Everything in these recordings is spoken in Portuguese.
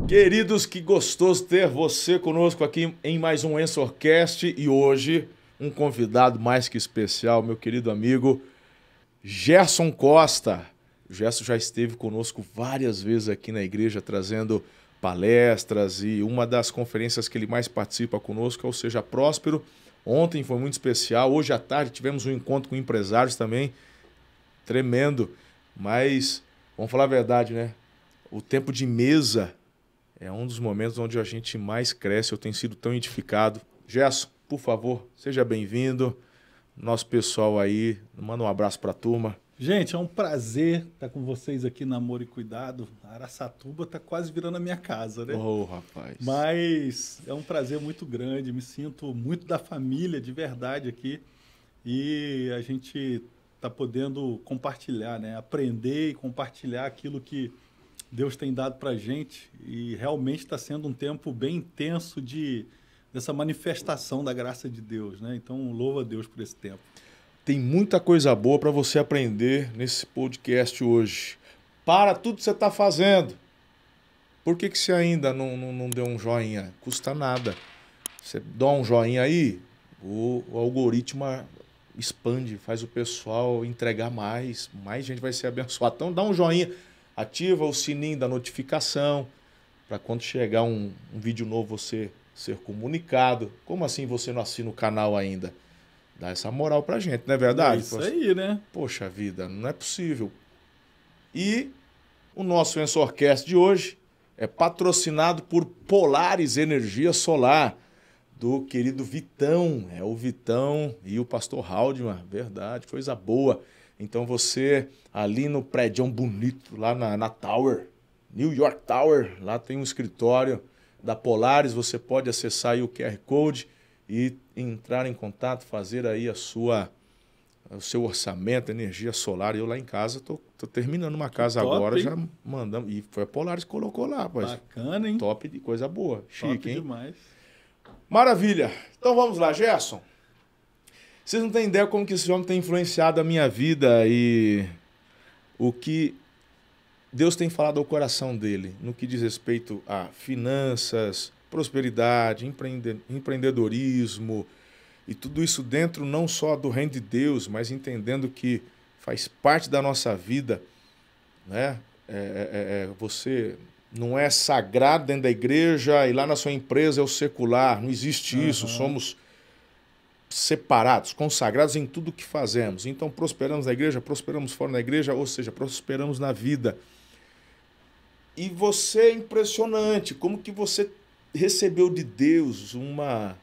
Queridos, que gostoso ter você conosco aqui em mais um Ensorcast e hoje um convidado mais que especial, meu querido amigo Gerson Costa. O Gerson já esteve conosco várias vezes aqui na igreja trazendo palestras e uma das conferências que ele mais participa conosco é o Seja Próspero. Ontem foi muito especial, hoje à tarde tivemos um encontro com empresários também, tremendo, mas vamos falar a verdade, né? O tempo de mesa é um dos momentos onde a gente mais cresce. Eu tenho sido tão edificado. Gerson, por favor, seja bem-vindo. Nosso pessoal aí, manda um abraço para a turma. Gente, é um prazer estar com vocês aqui na Amor e Cuidado. A Araçatuba está quase virando a minha casa, né? Oh, rapaz. Mas é um prazer muito grande. Me sinto muito da família, de verdade, aqui. E a gente está podendo compartilhar, né? Aprender e compartilhar aquilo que Deus tem dado para a gente e realmente está sendo um tempo bem intenso dessa manifestação da graça de Deus, né? Então, louva a Deus por esse tempo. Tem muita coisa boa para você aprender nesse podcast hoje. Para tudo que você está fazendo. Por que você ainda não deu um joinha? Custa nada. Você dá um joinha aí, o algoritmo expande, faz o pessoal entregar mais gente vai ser abençoada. Então, dá um joinha. Ativa o sininho da notificação para quando chegar um vídeo novo você ser comunicado. Como assim você não assina o canal ainda? Dá essa moral pra gente, não é verdade? É isso aí, né? Poxa vida, não é possível. E o nosso Ensorcast de hoje é patrocinado por Polaris Energia Solar, do querido Vitão. É o Vitão e o pastor Haldman, verdade, coisa boa. Então você, ali no prédio bonito, lá na Tower, New York Tower, lá tem um escritório da Polaris, você pode acessar aí o QR Code e entrar em contato, fazer aí o seu orçamento, energia solar. Eu lá em casa, tô terminando uma casa top, agora, hein? já mandamos. E foi a Polaris que colocou lá, rapaz. Bacana, hein? Top de coisa boa, chique, Top hein? demais. Maravilha. Então vamos lá, Gerson. Vocês não têm ideia como que esse homem tem influenciado a minha vida e o que Deus tem falado ao coração dele no que diz respeito a finanças, prosperidade, empreendedorismo e tudo isso dentro não só do reino de Deus, mas entendendo que faz parte da nossa vida, né? Você não é sagrado dentro da igreja e lá na sua empresa é o secular, não existe isso, somos separados, consagrados em tudo que fazemos. Então prosperamos na igreja, prosperamos fora da igreja, ou seja, prosperamos na vida. E você é impressionante, como que você recebeu de Deus uma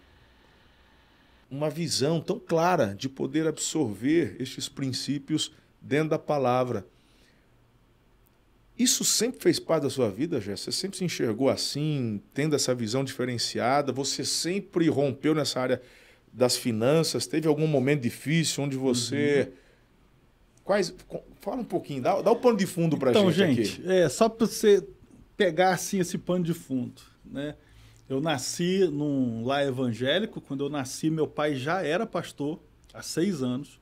visão tão clara de poder absorver estes princípios dentro da palavra. Isso sempre fez parte da sua vida, Jéssica? Você sempre se enxergou assim, tendo essa visão diferenciada? Você sempre rompeu nessa área das finanças? Teve algum momento difícil onde você... Fala um pouquinho, dá o pano de fundo pra gente aqui. Só para você pegar assim esse pano de fundo, né? Eu nasci num lar evangélico. Quando eu nasci, meu pai já era pastor há 6 anos.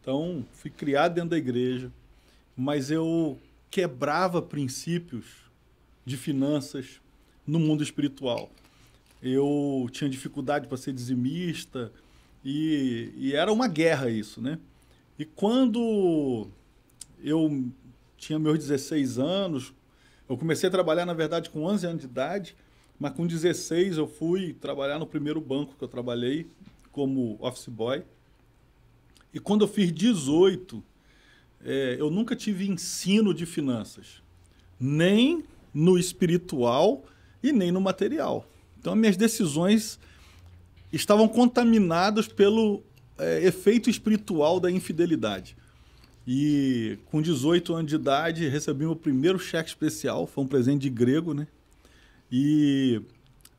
Então, fui criado dentro da igreja, mas eu quebrava princípios de finanças no mundo espiritual. Eu tinha dificuldade para ser dizimista e era uma guerra isso, né? E quando eu tinha meus 16 anos, eu comecei a trabalhar, na verdade, com 11 anos de idade, mas com 16 eu fui trabalhar no primeiro banco que eu trabalhei como office boy. E quando eu fiz 18, eu nunca tive ensino de finanças, nem no espiritual e nem no material. Então, minhas decisões estavam contaminadas pelo efeito espiritual da infidelidade. E com 18 anos de idade, recebi meu primeiro cheque especial, foi um presente de grego, né? E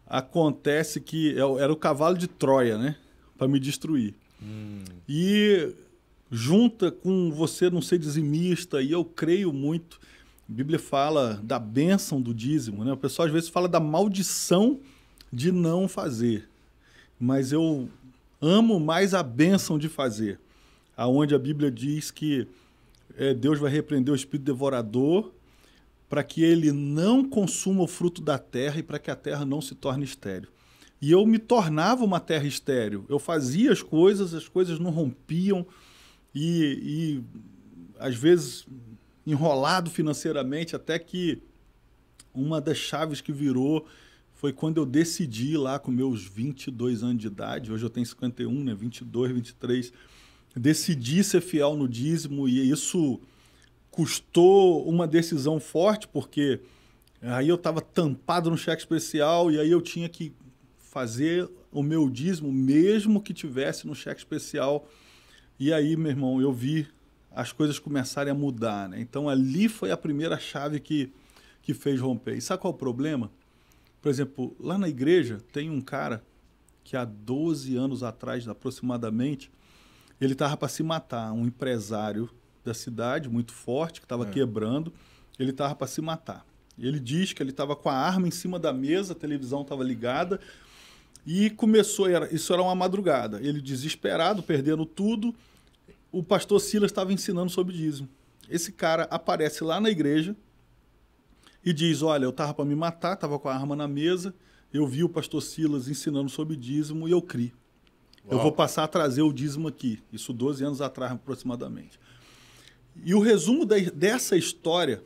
acontece que era o cavalo de Troia, né? Para me destruir. E junta com você não ser dizimista, e eu creio muito, a Bíblia fala da bênção do dízimo, né? O pessoal às vezes fala da maldição de não fazer, mas eu amo mais a bênção de fazer, aonde a Bíblia diz que Deus vai repreender o espírito devorador para que ele não consuma o fruto da terra e para que a terra não se torne estéril. E eu me tornava uma terra estéril. Eu fazia as coisas não rompiam e às vezes enrolado financeiramente, até que uma das chaves que virou foi quando eu decidi lá com meus 22 anos de idade, hoje eu tenho 51, né, 22, 23, decidi ser fiel no dízimo e isso custou uma decisão forte, porque aí eu estava tampado no cheque especial e aí eu tinha que fazer o meu dízimo, mesmo que tivesse no cheque especial. E aí, meu irmão, eu vi as coisas começarem a mudar, né? Então ali foi a primeira chave que fez romper. E sabe qual é o problema? Por exemplo, lá na igreja tem um cara que há 12 anos atrás, aproximadamente, ele estava para se matar, um empresário da cidade, muito forte, que estava quebrando, ele estava para se matar. Ele diz que ele estava com a arma em cima da mesa, a televisão estava ligada, e começou, isso era uma madrugada, ele desesperado, perdendo tudo, o pastor Silas estava ensinando sobre dízimo. Esse cara aparece lá na igreja e diz, olha, eu estava para me matar, estava com a arma na mesa, eu vi o pastor Silas ensinando sobre dízimo e eu criei. Eu vou passar a trazer o dízimo aqui. Isso 12 anos atrás, aproximadamente. E o resumo dessa história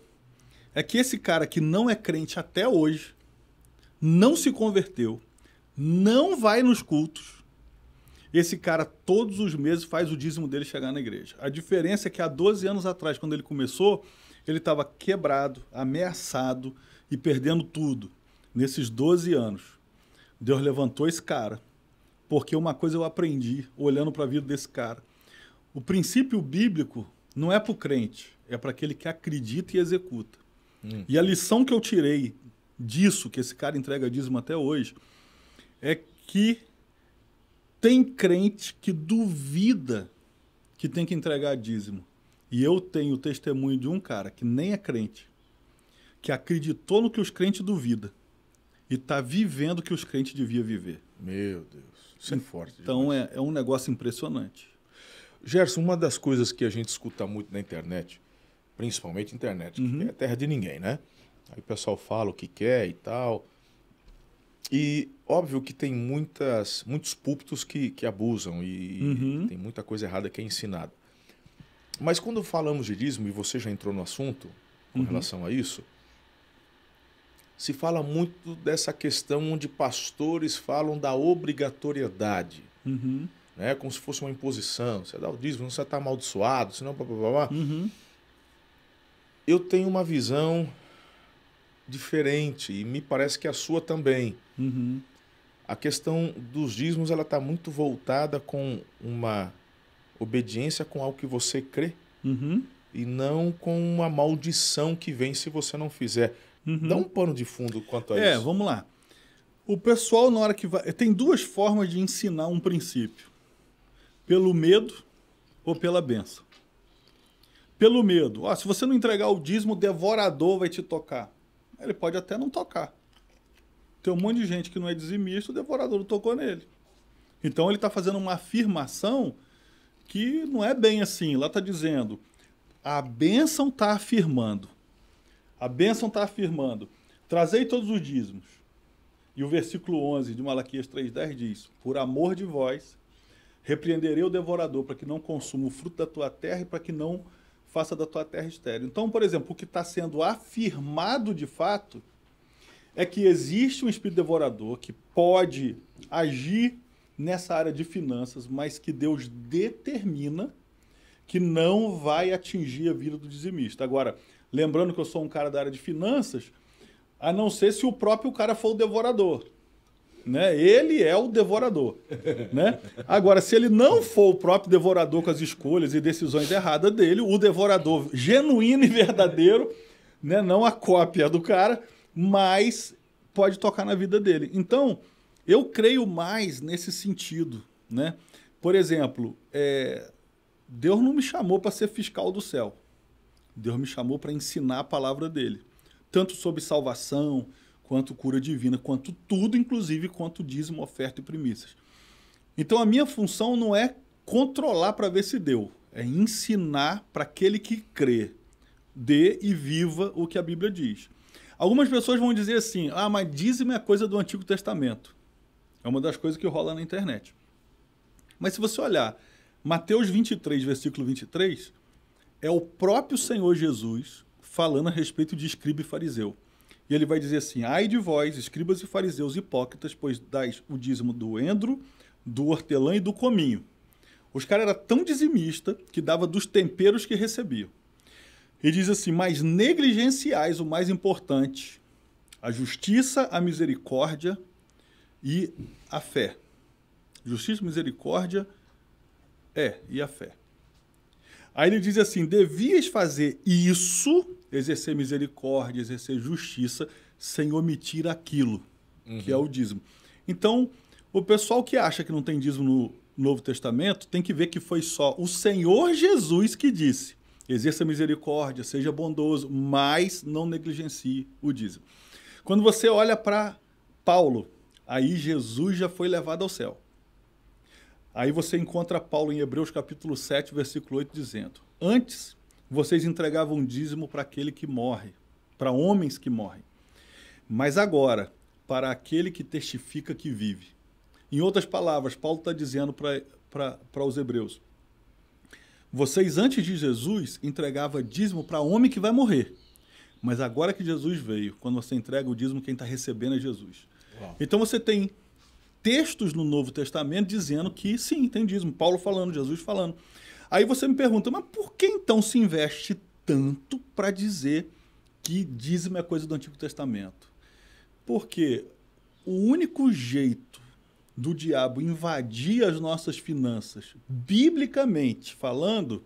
é que esse cara que não é crente até hoje, não se converteu, não vai nos cultos, esse cara todos os meses faz o dízimo dele chegar na igreja. A diferença é que há 12 anos atrás, quando ele começou, ele estava quebrado, ameaçado e perdendo tudo. Nesses 12 anos, Deus levantou esse cara, porque uma coisa eu aprendi olhando para a vida desse cara. O princípio bíblico não é para o crente, é para aquele que acredita e executa. E a lição que eu tirei disso, que esse cara entrega dízimo até hoje, é que tem crente que duvida que tem que entregar dízimo. E eu tenho o testemunho de um cara que nem é crente, que acreditou no que os crentes duvidam e está vivendo o que os crentes deviam viver. Meu Deus, isso é forte. Então é um negócio impressionante. Gerson, uma das coisas que a gente escuta muito na internet, principalmente internet, que é terra de ninguém, né? Aí o pessoal fala o que quer e tal. E óbvio que tem muitos púlpitos que abusam e tem muita coisa errada que é ensinada. Mas quando falamos de dízimo, e você já entrou no assunto com relação a isso, se fala muito dessa questão onde pastores falam da obrigatoriedade, né? Como se fosse uma imposição. Você dá o dízimo, você está amaldiçoado, senão... Eu tenho uma visão diferente e me parece que a sua também. A questão dos dízimos ela está muito voltada com uma obediência com algo que você crê e não com uma maldição que vem se você não fizer. Dá um pano de fundo quanto a isso. Vamos lá. O pessoal, na hora que vai... Tem duas formas de ensinar um princípio. Pelo medo ou pela bênção. Pelo medo. Se você não entregar o dízimo, o devorador vai te tocar. Ele pode até não tocar. Tem um monte de gente que não é dizimista, o devorador não tocou nele. Então ele está fazendo uma afirmação que não é bem assim. Lá está dizendo, a bênção está afirmando. A bênção está afirmando, trazei todos os dízimos. E o versículo 11 de Malaquias 3,10 diz, por amor de vós, repreenderei o devorador para que não consuma o fruto da tua terra e para que não faça da tua terra estéril. Então, por exemplo, o que está sendo afirmado de fato é que existe um espírito devorador que pode agir nessa área de finanças, mas que Deus determina que não vai atingir a vida do dizimista. Agora, lembrando que eu sou um cara da área de finanças, a não ser se o próprio cara for o devorador. Né? Ele é o devorador. Né? Agora, se ele não for o próprio devorador com as escolhas e decisões erradas dele, o devorador genuíno e verdadeiro, né? Não a cópia do cara, mas pode tocar na vida dele. Então, eu creio mais nesse sentido. Né? Por exemplo, Deus não me chamou para ser fiscal do céu. Deus me chamou para ensinar a palavra dele. Tanto sobre salvação, quanto cura divina, quanto tudo, inclusive quanto dízimo, oferta e primícias. Então a minha função não é controlar para ver se deu, é ensinar para aquele que crê dê e viva o que a Bíblia diz. Algumas pessoas vão dizer assim, mas dízimo é coisa do Antigo Testamento. É uma das coisas que rola na internet. Mas se você olhar Mateus 23, versículo 23, é o próprio Senhor Jesus falando a respeito de escriba e fariseu. E ele vai dizer assim, ai de vós, escribas e fariseus hipócritas, pois dais o dízimo do endro, do hortelã e do cominho. Os caras eram tão dizimistas que dava dos temperos que recebiam. E diz assim, mas negligenciais o mais importante, a justiça, a misericórdia e a fé. Justiça, misericórdia, e a fé. Aí ele diz assim, devias fazer isso, exercer misericórdia, exercer justiça, sem omitir aquilo, que é o dízimo. Então, o pessoal que acha que não tem dízimo no Novo Testamento, tem que ver que foi só o Senhor Jesus que disse, exerça misericórdia, seja bondoso, mas não negligencie o dízimo. Quando você olha para Paulo, aí Jesus já foi levado ao céu. Aí você encontra Paulo em Hebreus capítulo 7, versículo 8, dizendo, antes vocês entregavam dízimo para aquele que morre, para homens que morrem, mas agora, para aquele que testifica que vive. Em outras palavras, Paulo está dizendo para os hebreus, vocês antes de Jesus entregavam dízimo para homem que vai morrer, mas agora que Jesus veio, quando você entrega o dízimo, quem está recebendo é Jesus. Uau. Então você tem textos no Novo Testamento dizendo que sim, tem dízimo. Paulo falando, Jesus falando. Aí você me pergunta, mas por que então se investe tanto para dizer que dízimo é coisa do Antigo Testamento? Porque o único jeito do diabo invadir as nossas finanças, biblicamente falando,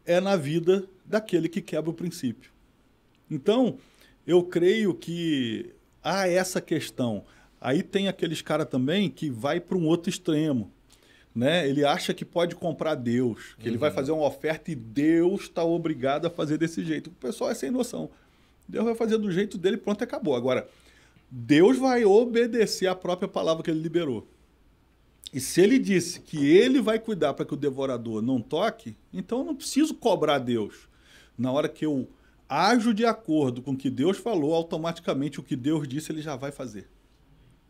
é na vida daquele que quebra o princípio. Então, eu creio que há essa questão. Aí tem aqueles caras também que vai para um outro extremo, né? Ele acha que pode comprar Deus, que ele vai fazer uma oferta e Deus está obrigado a fazer desse jeito. O pessoal é sem noção. Deus vai fazer do jeito dele, pronto, acabou. Agora, Deus vai obedecer a própria palavra que ele liberou. E se ele disse que ele vai cuidar para que o devorador não toque, então eu não preciso cobrar Deus. Na hora que eu ajo de acordo com o que Deus falou, automaticamente o que Deus disse ele já vai fazer.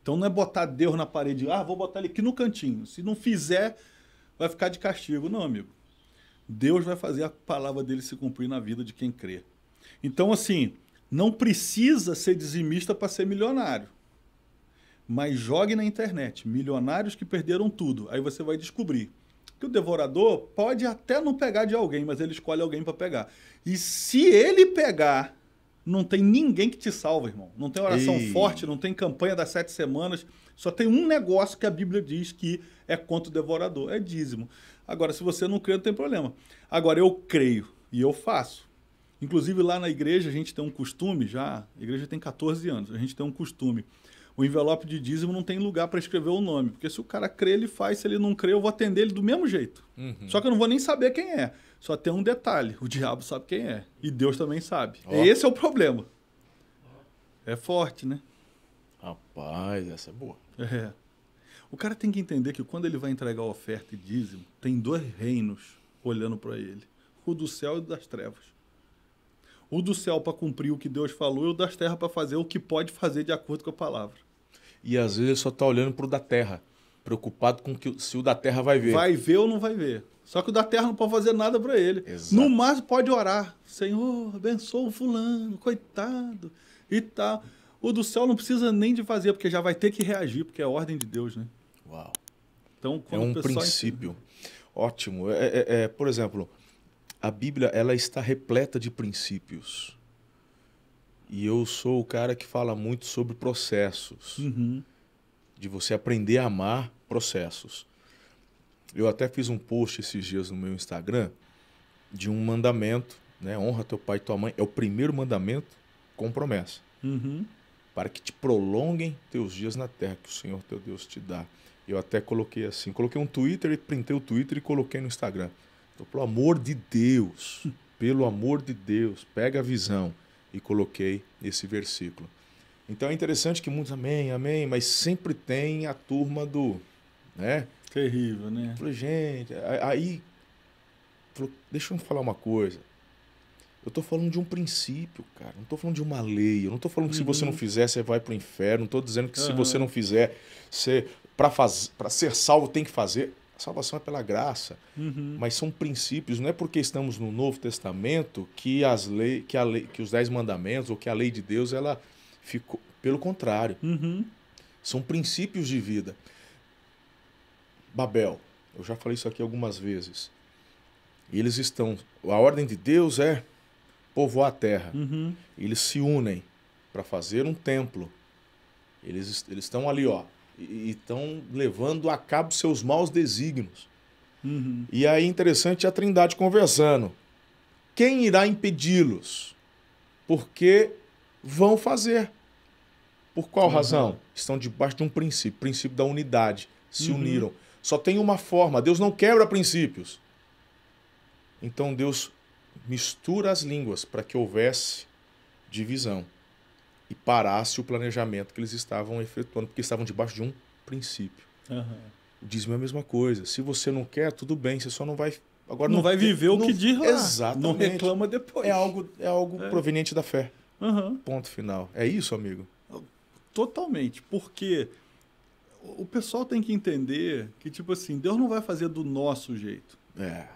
Então não é botar Deus na parede, vou botar ele aqui no cantinho. Se não fizer, vai ficar de castigo. Não, amigo. Deus vai fazer a palavra dele se cumprir na vida de quem crê. Então, assim, não precisa ser dizimista para ser milionário. Mas jogue na internet, milionários que perderam tudo. Aí você vai descobrir que o devorador pode até não pegar de alguém, mas ele escolhe alguém para pegar. E se ele pegar, não tem ninguém que te salva, irmão. Não tem oração forte, não tem campanha das 7 semanas. Só tem um negócio que a Bíblia diz que é contra o devorador, é dízimo. Agora, se você não crê, não tem problema. Agora, eu creio e eu faço. Inclusive, lá na igreja, a gente tem um costume, a igreja tem 14 anos, a gente tem um costume. O envelope de dízimo não tem lugar para escrever o nome, porque se o cara crê, ele faz, se ele não crê, eu vou atender ele do mesmo jeito. Só que eu não vou nem saber quem é. Só tem um detalhe, o diabo sabe quem é, e Deus também sabe. Esse é o problema. É forte, né? Rapaz, essa é boa. O cara tem que entender que quando ele vai entregar a oferta e dízimo, tem 2 reinos olhando para ele. O do céu e o das trevas. O do céu para cumprir o que Deus falou e o das terras para fazer o que pode fazer de acordo com a palavra. E às vezes ele só está olhando para o da terra, preocupado com se o da terra vai ver. Vai ver ou não vai ver. Só que o da terra não pode fazer nada para ele. Exato. No máximo pode orar. Senhor, abençoa o fulano, coitado e tal. O do céu não precisa nem de fazer, porque já vai ter que reagir, porque é a ordem de Deus, né? Uau. Então, é um princípio. Ótimo. Por exemplo, a Bíblia ela está repleta de princípios. E eu sou o cara que fala muito sobre processos. De você aprender a amar processos. Eu até fiz um post esses dias no meu Instagram de um mandamento, né? Honra teu pai e tua mãe. É o primeiro mandamento com promessa. Para que te prolonguem teus dias na terra que o Senhor teu Deus te dá. Eu até coloquei assim, coloquei um Twitter, printei o Twitter e coloquei no Instagram. Então, pelo amor de Deus, pega a visão. E coloquei esse versículo. Então é interessante que muitos, amém, mas sempre tem a turma do, né? Terrível, né? Falei, gente, aí, deixa eu falar uma coisa. Eu tô falando de um princípio, cara. Não tô falando de uma lei. Eu não tô falando que se você não fizer, você vai pro inferno. Não tô dizendo que se você não fizer, você para ser salvo tem que fazer. A salvação é pela graça. Mas são princípios. Não é porque estamos no Novo Testamento que que os 10 mandamentos ou que a lei de Deus ela ficou. Pelo contrário. São princípios de vida. Babel. Eu já falei isso aqui algumas vezes. Eles estão... A ordem de Deus é povoar a terra. Eles se unem para fazer um templo. Eles estão ali, ó, e estão levando a cabo seus maus desígnios. E aí, interessante, a Trindade conversando. Quem irá impedi-los? Porque vão fazer. Por qual razão? Estão debaixo de um princípio da unidade. Se uniram. Só tem uma forma. Deus não quebra princípios. Então Deus mistura as línguas para que houvesse divisão e parasse o planejamento que eles estavam efetuando, porque estavam debaixo de um princípio. O dízimo é a mesma coisa. Se você não quer, tudo bem, você só não vai... Agora não vai viver o que diz lá. Exatamente. Não reclama depois. É algo proveniente da fé. Ponto final. É isso, amigo? Totalmente. Porque o pessoal tem que entender que, tipo assim, Deus não vai fazer do nosso jeito.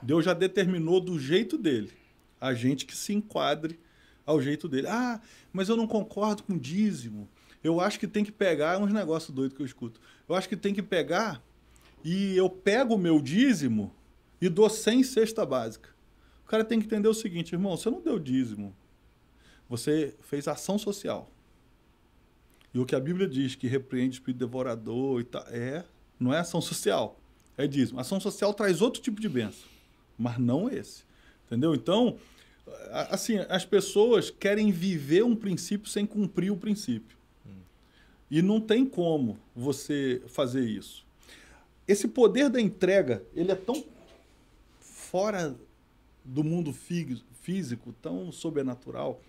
Deus já determinou do jeito dele. A gente que se enquadre ao jeito dele. Ah, mas eu não concordo com dízimo. Eu acho que tem que pegar uns negócios doidos que eu escuto. Eu acho que tem que pegar e eu pego o meu dízimo e dou 100 cesta básica. O cara tem que entender o seguinte, irmão, você não deu dízimo. Você fez ação social. E o que a Bíblia diz que repreende o espírito devorador e tal, não é ação social. É dízimo. Ação social traz outro tipo de bênção, mas não esse. Entendeu? Então, assim, as pessoas querem viver um princípio sem cumprir o princípio. E não tem como você fazer isso. Esse poder da entrega, ele é tão fora do mundo físico, tão sobrenatural.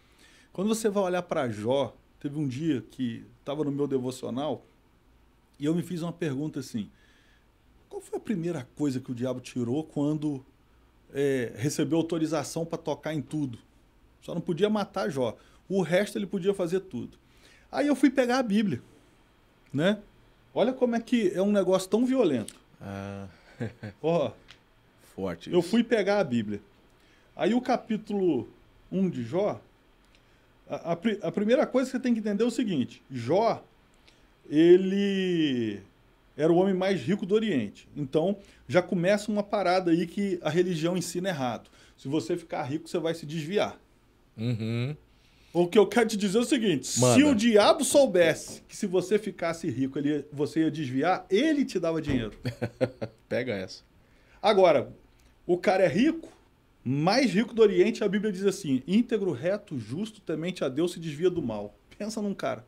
Quando você vai olhar para Jó, teve um dia que estava no meu devocional e eu me fiz uma pergunta assim: qual foi a primeira coisa que o diabo tirou quando recebeu autorização para tocar em tudo? Só não podia matar Jó. O resto ele podia fazer tudo. Aí eu fui pegar a Bíblia, né? Olha como é que é um negócio tão violento. Forte. Eu fui pegar a Bíblia. Aí o capítulo 1 de Jó, a primeira coisa que você tem que entender é o seguinte: Jó, ele era o homem mais rico do Oriente. Então, já começa uma parada aí que a religião ensina errado. Se você ficar rico, você vai se desviar. O que eu quero te dizer é o seguinte: se o diabo soubesse que se você ficasse rico, você ia desviar, ele te dava dinheiro. Pega essa. Agora, o cara é rico, mais rico do Oriente, a Bíblia diz assim: íntegro, reto, justo, temente a Deus, se desvia do mal. Pensa num cara.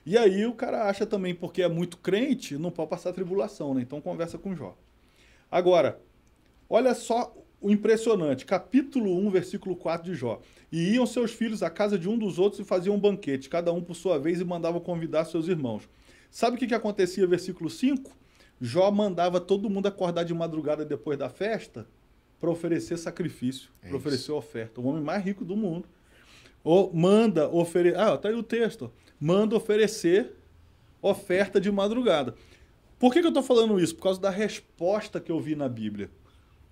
E aí o cara acha também, porque é muito crente, não pode passar tribulação, né? Então conversa com Jó. Agora, olha só o impressionante. Capítulo 1, versículo 4 de Jó. E iam seus filhos à casa de um dos outros e faziam um banquete, cada um por sua vez, e mandavam convidar seus irmãos. Sabe o que acontecia, versículo 5? Jó mandava todo mundo acordar de madrugada depois da festa para oferecer sacrifício, para oferecer oferta. O homem mais rico do mundo. Manda oferecer... tá aí o texto. Manda oferecer oferta de madrugada. Por que eu estou falando isso? Por causa da resposta que eu vi na Bíblia.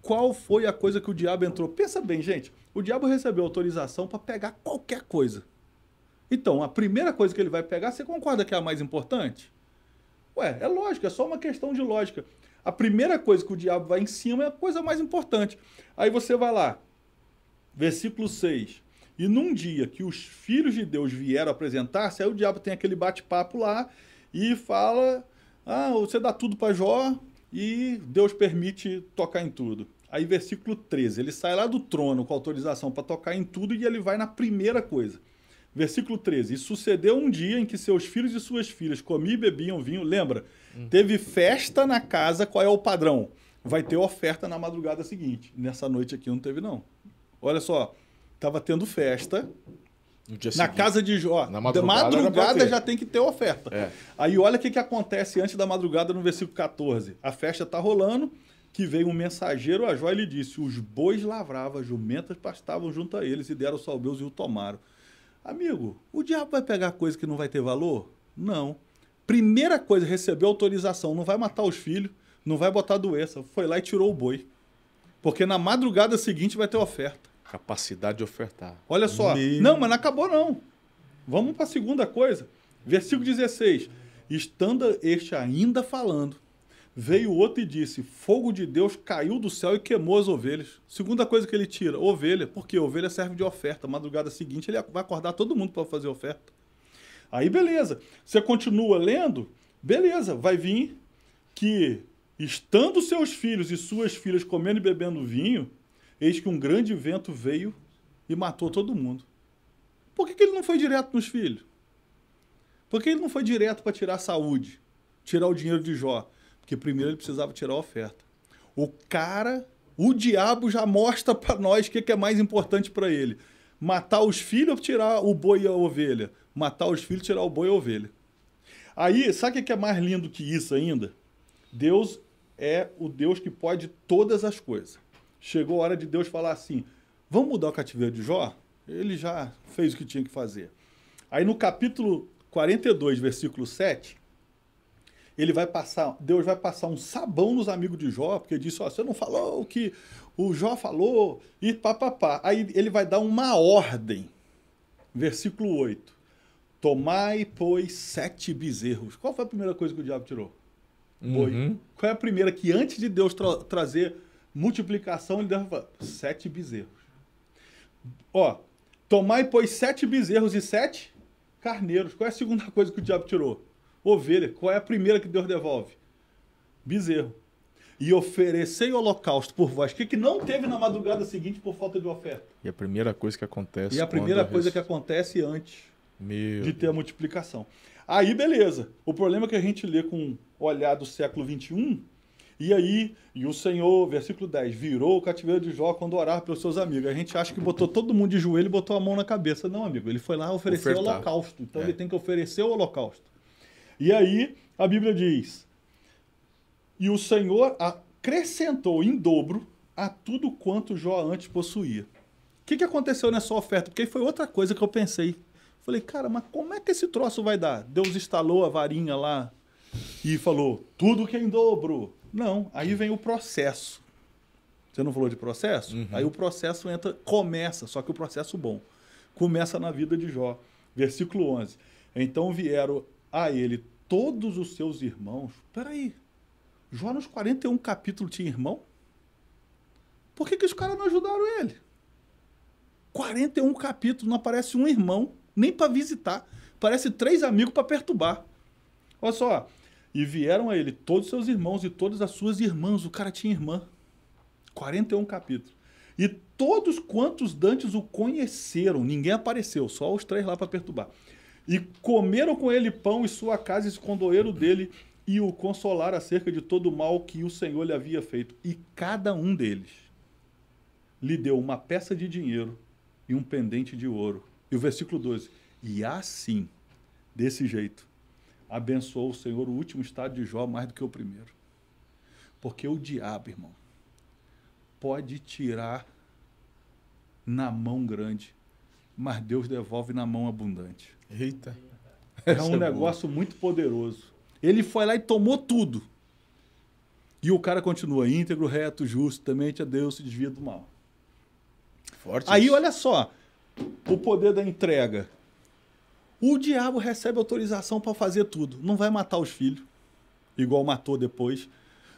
Qual foi a coisa que o diabo entrou? Pensa bem, gente. O diabo recebeu autorização para pegar qualquer coisa. Então, a primeira coisa que ele vai pegar, você concorda que é a mais importante? Ué, é lógico, é só uma questão de lógica. A primeira coisa que o diabo vai em cima é a coisa mais importante. Aí você vai lá, versículo 6. E num dia que os filhos de Deus vieram apresentar-se, aí o diabo tem aquele bate-papo lá e fala: você dá tudo para Jó e Deus permite tocar em tudo. Aí versículo 13, ele sai lá do trono com autorização para tocar em tudo e ele vai na primeira coisa. Versículo 13, e sucedeu um dia em que seus filhos e suas filhas comiam e bebiam vinho. Lembra? Teve festa na casa, qual é o padrão? Vai ter oferta na madrugada seguinte. Nessa noite aqui não teve, não. Olha só, estava tendo festa na casa de Jó. Na madrugada já tem que ter oferta. Aí olha o que acontece antes da madrugada no versículo 14. A festa está rolando, que veio um mensageiro a Jó e lhe disse: os bois lavravam, as jumentas pastavam junto a eles, e deram salbeus e o tomaram. Amigo, o diabo vai pegar coisa que não vai ter valor? Não. Primeira coisa, recebeu autorização, não vai matar os filhos, não vai botar doença. Foi lá e tirou o boi. Porque na madrugada seguinte vai ter oferta. Capacidade de ofertar. Olha só. Não, mas não acabou não. Vamos para a segunda coisa. Versículo 16. Estando este ainda falando, veio outro e disse: fogo de Deus caiu do céu e queimou as ovelhas. Segunda coisa que ele tira, ovelha. Porque ovelha serve de oferta. Madrugada seguinte ele vai acordar todo mundo para fazer oferta. Aí beleza. Você continua lendo, beleza. Vai vir que, estando seus filhos e suas filhas comendo e bebendo vinho, eis que um grande vento veio e matou todo mundo. Por que ele não foi direto nos filhos? Por que ele não foi direto para tirar a saúde, tirar o dinheiro de Jó? Porque primeiro ele precisava tirar a oferta. O diabo já mostra para nós o que é mais importante para ele. Matar os filhos ou tirar o boi e a ovelha? Matar os filhos, tirar o boi e a ovelha. Aí, sabe o que é mais lindo que isso ainda? Deus é o Deus que pode todas as coisas. Chegou a hora de Deus falar assim: vamos mudar o cativeiro de Jó? Ele já fez o que tinha que fazer. Aí no capítulo 42, versículo 7, Deus vai passar um sabão nos amigos de Jó, porque disse: ó, você não falou o que o Jó falou, e papapá. Aí ele vai dar uma ordem. Versículo 8. Tomai, pois, 7 bezerros. Qual foi a primeira coisa que o diabo tirou? Boi. Qual é a primeira que, antes de Deus trazer multiplicação, ele deve falar? 7 bezerros. Ó, tomai, pois, 7 bezerros e 7 carneiros. Qual é a segunda coisa que o diabo tirou? Ovelha. Qual é a primeira que Deus devolve? Bezerro. E oferecei holocausto por vós. O que não teve na madrugada seguinte por falta de oferta? E a primeira coisa que acontece... E a primeira coisa que acontece antes de ter a multiplicação. Aí, beleza. O problema é que a gente lê com o olhar do século XXI, e o Senhor, versículo 10, virou o cativeiro de Jó quando orava pelos seus amigos. A gente acha que botou todo mundo de joelho e botou a mão na cabeça. Não, amigo. Ele foi lá oferecer o holocausto. Então ele tem que oferecer o holocausto. E aí, a Bíblia diz: e o Senhor acrescentou em dobro a tudo quanto Jó antes possuía. O que aconteceu nessa oferta? Porque foi outra coisa que eu pensei. Falei, cara, mas como é que esse troço vai dar? Deus instalou a varinha lá e falou, tudo que é em dobro. Não, aí vem o processo. Você não falou de processo? Aí o processo começa, só que o processo bom. Começa na vida de Jó. Versículo 11. Então vieram a ele todos os seus irmãos. Peraí, Jó nos 41 capítulos tinha irmão? Por que os caras não ajudaram ele? 41 capítulos, não aparece um irmão, nem para visitar. Parece 3 amigos para perturbar. Olha só. E vieram a ele todos os seus irmãos e todas as suas irmãs. O cara tinha irmã. 41 capítulos. E todos quantos dantes o conheceram, ninguém apareceu, só os 3 lá para perturbar. E comeram com ele pão e sua casa e se condoeram dele e o consolaram acerca de todo o mal que o Senhor lhe havia feito. E cada um deles lhe deu uma peça de dinheiro e um pendente de ouro. E o versículo 12. E assim, desse jeito, abençoou o Senhor o último estado de Jó mais do que o primeiro. Porque o diabo, irmão, pode tirar na mão grande, mas Deus devolve na mão abundante. Eita. É um negócio muito poderoso. Ele foi lá e tomou tudo. E o cara continua íntegro, reto, justo, temente a Deus, se desvia do mal. Forte Aí, isso. olha só, o poder da entrega. O diabo recebe autorização para fazer tudo. Não vai matar os filhos, igual matou depois.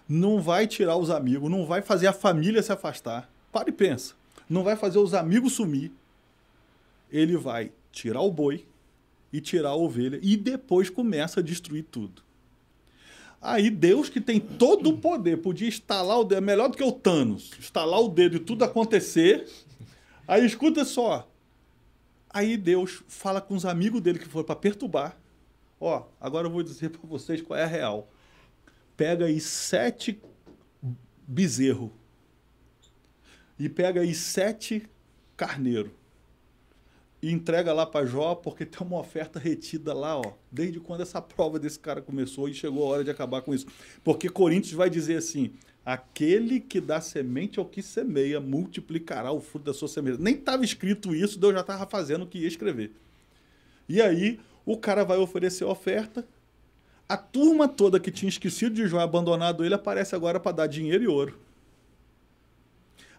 Não vai tirar os amigos, não vai fazer a família se afastar. Para e pensa. Não vai fazer os amigos sumir. Ele vai tirar o boi e tirar a ovelha e depois começa a destruir tudo. Aí Deus, que tem todo o poder, podia estalar o dedo, melhor do que o Thanos, estalar o dedo e tudo acontecer. Aí escuta só. Aí Deus fala com os amigos dele que foram para perturbar. Ó, agora eu vou dizer para vocês qual é a real. Pega aí 7 bezerros. E pega aí 7 carneiros. E entrega lá para Jó, porque tem uma oferta retida lá, ó, desde quando essa prova desse cara começou e chegou a hora de acabar com isso. Porque Coríntios vai dizer assim, aquele que dá semente ao que semeia, multiplicará o fruto da sua semente. Nem estava escrito isso, Deus já estava fazendo o que ia escrever. E aí, o cara vai oferecer a oferta, a turma toda que tinha esquecido de Jó, abandonado ele, aparece agora para dar dinheiro e ouro.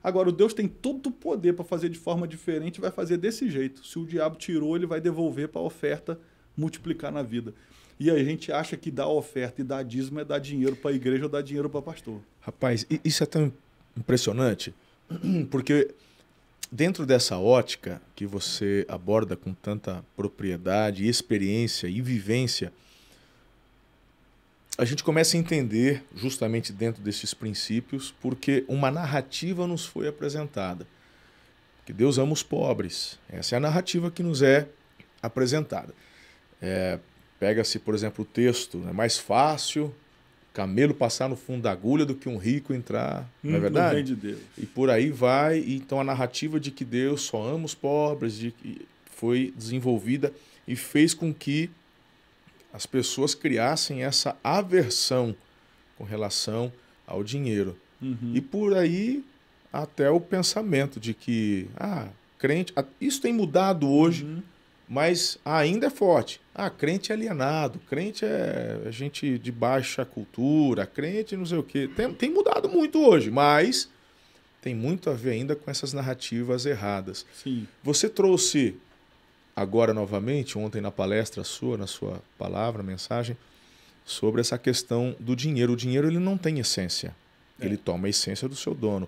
Agora, o Deus tem todo o poder para fazer de forma diferente e vai fazer desse jeito. Se o diabo tirou, ele vai devolver para a oferta multiplicar na vida. E aí a gente acha que dar oferta e dar dízimo é dar dinheiro para a igreja ou dar dinheiro para pastor. Rapaz, isso é tão impressionante, porque dentro dessa ótica que você aborda com tanta propriedade, experiência e vivência, a gente começa a entender, justamente dentro desses princípios, porque uma narrativa nos foi apresentada. Que Deus ama os pobres. Essa é a narrativa que nos é apresentada. Pega-se, por exemplo, o texto, é mais fácil camelo passar no fundo da agulha do que um rico entrar, não é verdade? No reino de Deus. E por aí vai. Então a narrativa de que Deus só ama os pobres foi desenvolvida e fez com que as pessoas criassem essa aversão com relação ao dinheiro. E por aí até o pensamento de que, crente, isso tem mudado hoje, mas ainda é forte. Crente é alienado, crente é gente de baixa cultura, crente não sei o quê. Tem mudado muito hoje, mas tem muito a ver ainda com essas narrativas erradas. Sim. Você trouxe agora novamente, ontem na palestra sua, na sua palavra, mensagem, sobre essa questão do dinheiro. O dinheiro ele não tem essência, ele toma a essência do seu dono.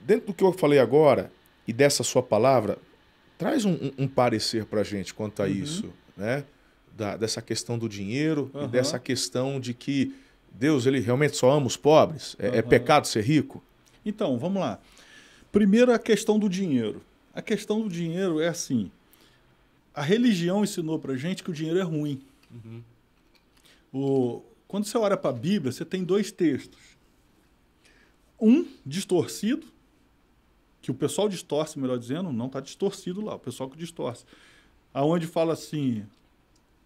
Dentro do que eu falei agora e dessa sua palavra, traz um parecer para a gente quanto a isso, né? Dessa questão do dinheiro e dessa questão de que Deus ele realmente só ama os pobres? É pecado ser rico? Então, vamos lá. Primeiro, a questão do dinheiro. A questão do dinheiro é assim, a religião ensinou para a gente que o dinheiro é ruim. Quando você olha para a Bíblia, você tem dois textos. Um distorcido, que o pessoal distorce, melhor dizendo, não está distorcido lá, o pessoal que distorce. Aonde fala assim,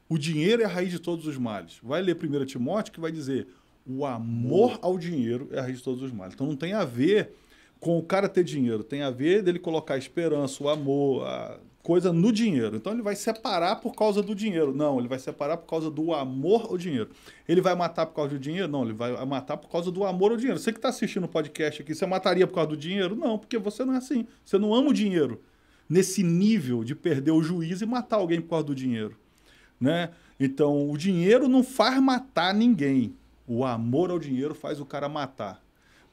o dinheiro é a raiz de todos os males. Vai ler 1 Timóteo que vai dizer, o amor ao dinheiro é a raiz de todos os males. Então não tem a ver com o cara ter dinheiro, tem a ver dele colocar a esperança, o amor, a coisa no dinheiro. Então ele vai separar por causa do dinheiro. Não, ele vai separar por causa do amor ao dinheiro. Ele vai matar por causa do dinheiro? Não, ele vai matar por causa do amor ao dinheiro. Você que está assistindo o podcast aqui, você mataria por causa do dinheiro? Não, porque você não é assim. Você não ama o dinheiro nesse nível de perder o juízo e matar alguém por causa do dinheiro, né? Então, o dinheiro não faz matar ninguém. O amor ao dinheiro faz o cara matar.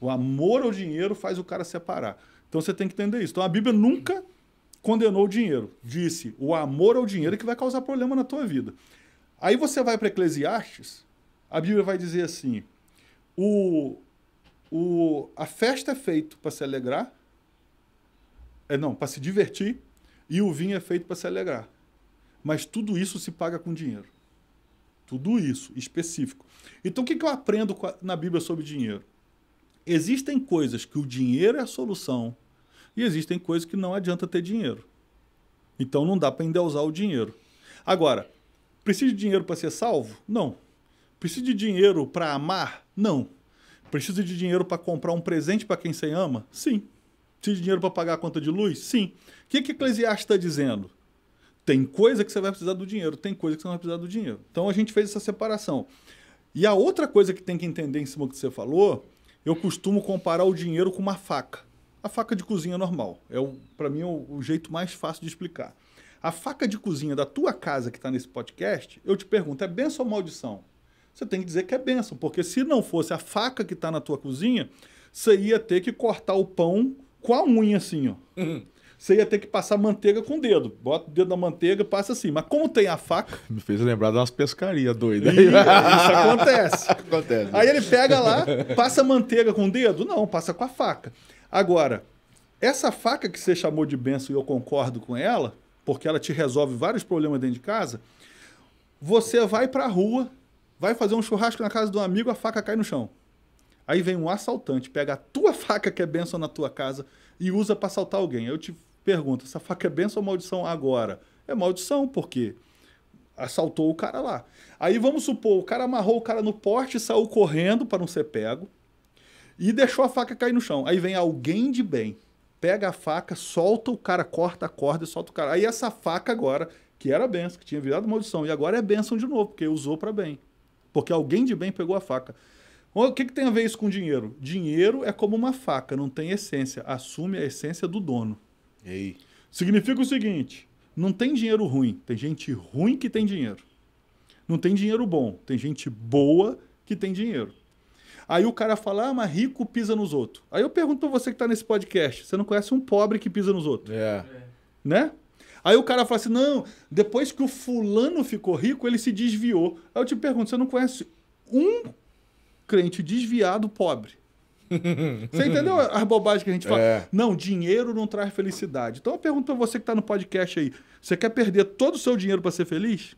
O amor ao dinheiro faz o cara separar. Então, você tem que entender isso. Então, a Bíblia nunca condenou o dinheiro. Disse, o amor ao dinheiro é que vai causar problema na tua vida. Aí você vai para Eclesiastes, a Bíblia vai dizer assim, a festa é feita para se alegrar, para se divertir, e o vinho é feito para se alegrar. Mas tudo isso se paga com dinheiro. Tudo isso, específico. Então, o que eu aprendo na Bíblia sobre dinheiro? Existem coisas que o dinheiro é a solução e existem coisas que não adianta ter dinheiro. Então, não dá para endeusar o dinheiro. Agora, precisa de dinheiro para ser salvo? Não. Precisa de dinheiro para amar? Não. Precisa de dinheiro para comprar um presente para quem você ama? Sim. Precisa de dinheiro para pagar a conta de luz? Sim. O que Eclesiastes está dizendo? Tem coisa que você vai precisar do dinheiro, tem coisa que você não vai precisar do dinheiro. Então a gente fez essa separação. E a outra coisa que tem que entender em cima do que você falou, eu costumo comparar o dinheiro com uma faca. A faca de cozinha normal. Para mim, é o jeito mais fácil de explicar. A faca de cozinha da tua casa que está nesse podcast, eu te pergunto, é bênção ou maldição? Você tem que dizer que é bênção, porque se não fosse a faca que está na tua cozinha, você ia ter que cortar o pão com a unha assim, ó. Você ia ter que passar manteiga com o dedo. Bota o dedo na manteiga, passa assim. Mas como tem a faca... Me fez lembrar de umas pescarias doidas. Isso acontece. Acontece. Aí ele pega lá, passa manteiga com o dedo? Não, passa com a faca. Agora, essa faca que você chamou de bênção, e eu concordo com ela, porque ela te resolve vários problemas dentro de casa, você vai pra rua, vai fazer um churrasco na casa de um amigo, a faca cai no chão. Aí vem um assaltante, pega a tua faca que é bênção na tua casa e usa para assaltar alguém. Eu te pergunto, essa faca é bênção ou maldição agora? É maldição, porque assaltou o cara lá. Aí vamos supor, o cara amarrou o cara no poste e saiu correndo para não ser pego. E deixou a faca cair no chão. Aí vem alguém de bem, pega a faca, solta o cara, corta a corda e solta o cara. Aí essa faca agora, que era bênção, que tinha virado maldição, e agora é bênção de novo, porque usou para bem. Porque alguém de bem pegou a faca. O que tem a ver isso com dinheiro? Dinheiro é como uma faca, não tem essência. Assume a essência do dono. Ei. Significa o seguinte, não tem dinheiro ruim, tem gente ruim que tem dinheiro. Não tem dinheiro bom, tem gente boa que tem dinheiro. Aí o cara fala, mas rico pisa nos outros. Aí eu pergunto pra você que tá nesse podcast, você não conhece um pobre que pisa nos outros? Né? Aí o cara fala assim, não, depois que o fulano ficou rico, ele se desviou. Aí eu te pergunto, você não conhece um crente desviado pobre? Você entendeu as bobagens que a gente fala? Não, dinheiro não traz felicidade. Então eu pergunto pra você que tá no podcast aí, você quer perder todo o seu dinheiro para ser feliz?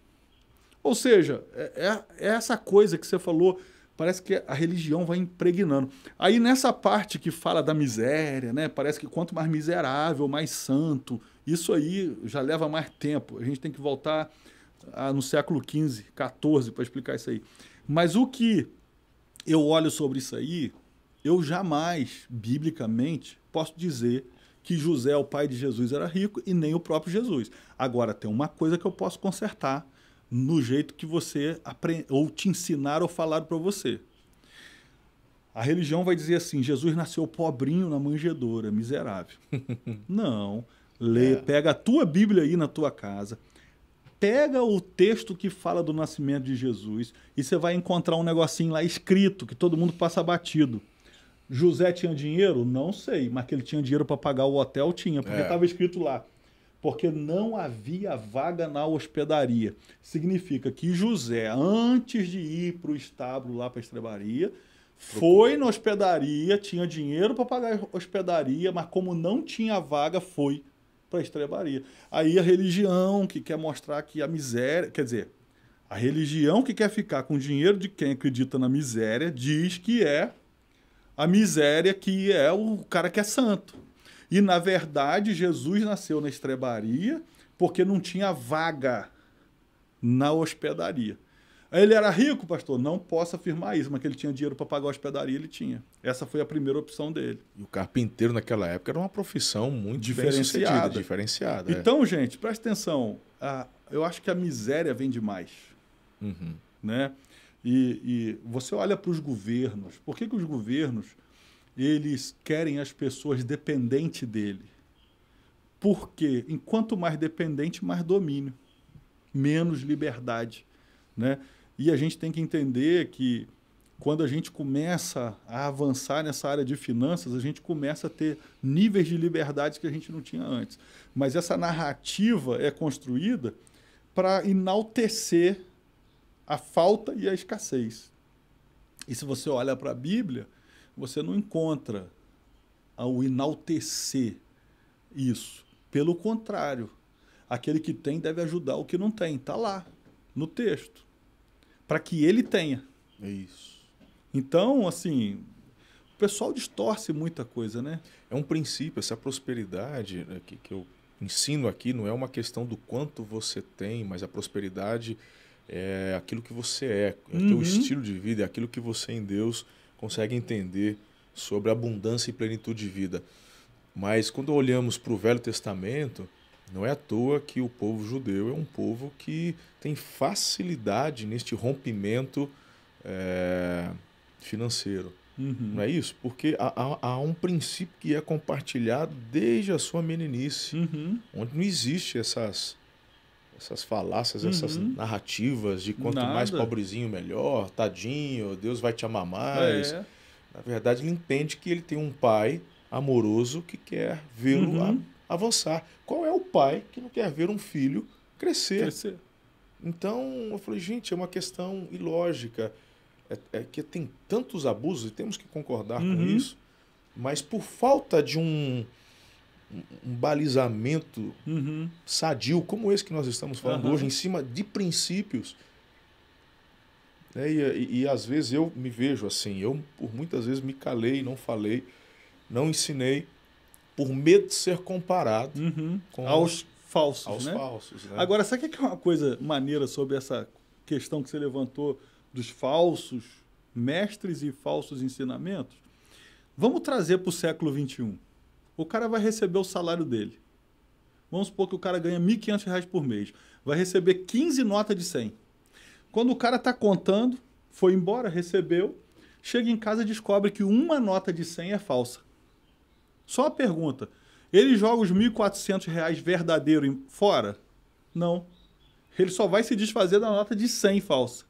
Ou seja, é essa coisa que você falou, parece que a religião vai impregnando. Aí nessa parte que fala da miséria, né? Parece que quanto mais miserável, mais santo. Isso aí já leva mais tempo. A gente tem que voltar no século XV, XIV para explicar isso aí. Mas o que eu olho sobre isso aí, eu jamais, biblicamente, posso dizer que José, o pai de Jesus, era rico e nem o próprio Jesus. Agora, tem uma coisa que eu posso consertar no jeito que você aprende, ou te ensinaram ou falaram para você. A religião vai dizer assim, Jesus nasceu pobrinho na manjedoura, miserável. Não. Pega a tua Bíblia aí na tua casa, pega o texto que fala do nascimento de Jesus e você vai encontrar um negocinho lá escrito, que todo mundo passa batido. José tinha dinheiro? Não sei, mas que ele tinha dinheiro para pagar o hotel, tinha, porque estava escrito lá. Porque não havia vaga na hospedaria. Significa que José, antes de ir para o estábulo lá para a estrebaria, foi na hospedaria, tinha dinheiro para pagar a hospedaria, mas como não tinha vaga, foi para a estrebaria. Aí a religião que quer mostrar que a miséria... Quer dizer, a religião que quer ficar com o dinheiro de quem acredita na miséria diz que é a miséria que é o cara que é santo. E, na verdade, Jesus nasceu na estrebaria porque não tinha vaga na hospedaria. Ele era rico, pastor? Não posso afirmar isso, mas que ele tinha dinheiro para pagar a hospedaria, ele tinha. Essa foi a primeira opção dele. E o carpinteiro naquela época era uma profissão muito diferenciada. Então, gente, presta atenção. Eu acho que a miséria vem demais. Né? E você olha para os governos. Por que os governos eles querem as pessoas dependentes dele? Porque enquanto mais dependente, mais domínio, menos liberdade, né? E a gente tem que entender que quando a gente começa a avançar nessa área de finanças, a gente começa a ter níveis de liberdade que a gente não tinha antes. Mas essa narrativa é construída para enaltecer a falta e a escassez. E se você olha para a Bíblia, você não encontra o enaltecer isso. Pelo contrário, aquele que tem deve ajudar o que não tem. Está lá, no texto. Para que ele tenha. É isso. Então, assim, o pessoal distorce muita coisa, né? É um princípio, essa prosperidade que eu ensino aqui não é uma questão do quanto você tem, mas a prosperidade é aquilo que você é o teu estilo de vida, é aquilo que você em Deus consegue entender sobre abundância e plenitude de vida. Mas quando olhamos para o Velho Testamento, não é à toa que o povo judeu é um povo que tem facilidade neste rompimento financeiro. Não é isso? Porque há um princípio que é compartilhado desde a sua meninice, onde não existe essas falácias, essas narrativas de quanto mais pobrezinho, melhor, tadinho, Deus vai te amar mais. Na verdade, ele entende que ele tem um pai amoroso que quer vê-lo avançar. Qual é o pai que não quer ver um filho crescer? Então, eu falei, gente, é uma questão ilógica. É que tem tantos abusos, e temos que concordar com isso, mas por falta de um balizamento sadio, como esse que nós estamos falando hoje, em cima de princípios, e às vezes eu me vejo assim, eu por muitas vezes me calei, não falei, não ensinei, por medo de ser comparado com aos falsos. Aos né? falsos, né? Agora, sabe o que é uma coisa maneira sobre essa questão que você levantou dos falsos mestres e falsos ensinamentos? Vamos trazer para o século XXI. O cara vai receber o salário dele. Vamos supor que o cara ganha R$ 1.500 por mês. Vai receber 15 notas de 100. Quando o cara está contando, foi embora, recebeu, chega em casa e descobre que uma nota de 100 é falsa. Só a pergunta, ele joga os R$ 1.400 verdadeiro fora? Não. Ele só vai se desfazer da nota de 100 falsa.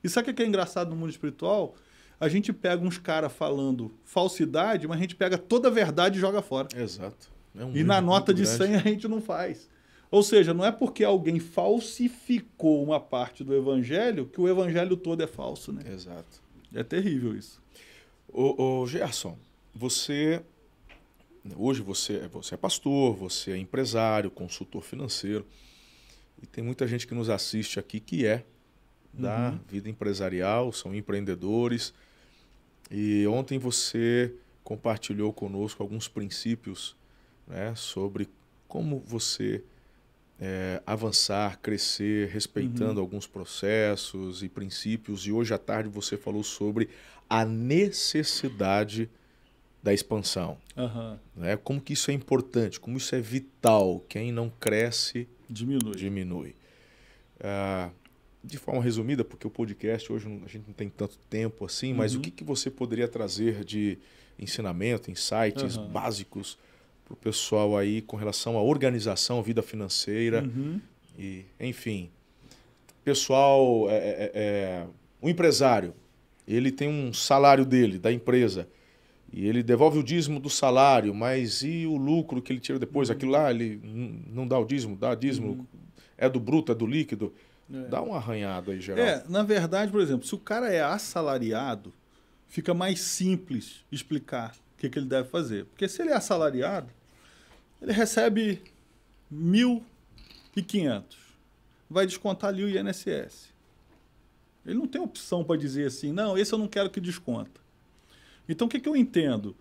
E sabe o que é engraçado no mundo espiritual? A gente pega uns caras falando falsidade, mas a gente pega toda a verdade e joga fora. Exato. E na nota de 100 a gente não faz. Ou seja, não é porque alguém falsificou uma parte do evangelho que o evangelho todo é falso, né? Exato. É terrível isso. Ô Gerson, hoje você é pastor, você é empresário, consultor financeiro, e tem muita gente que nos assiste aqui que é da vida empresarial, são empreendedores, e ontem você compartilhou conosco alguns princípios, né, sobre como você avançar, crescer, respeitando alguns processos e princípios, e hoje à tarde você falou sobre a necessidade da expansão. Né? Como que isso é importante, como isso é vital. Quem não cresce, diminui. De forma resumida, porque o podcast hoje a gente não tem tanto tempo assim, mas o que você poderia trazer de ensinamento, insights básicos para o pessoal aí com relação à organização, vida financeira e, enfim, pessoal, o empresário, ele tem um salário dele, da empresa, e ele devolve o dízimo do salário, mas e o lucro que ele tira depois? Aquilo lá, ele não dá o dízimo, dá dízimo, é do bruto, é do líquido. Dá um arranhado aí, geral. Na verdade, por exemplo, se o cara é assalariado, fica mais simples explicar o que ele deve fazer. Porque se ele é assalariado, ele recebe 1.500. Vai descontar ali o INSS. Ele não tem opção para dizer assim, não, esse eu não quero que desconta. Então, o que eu entendo?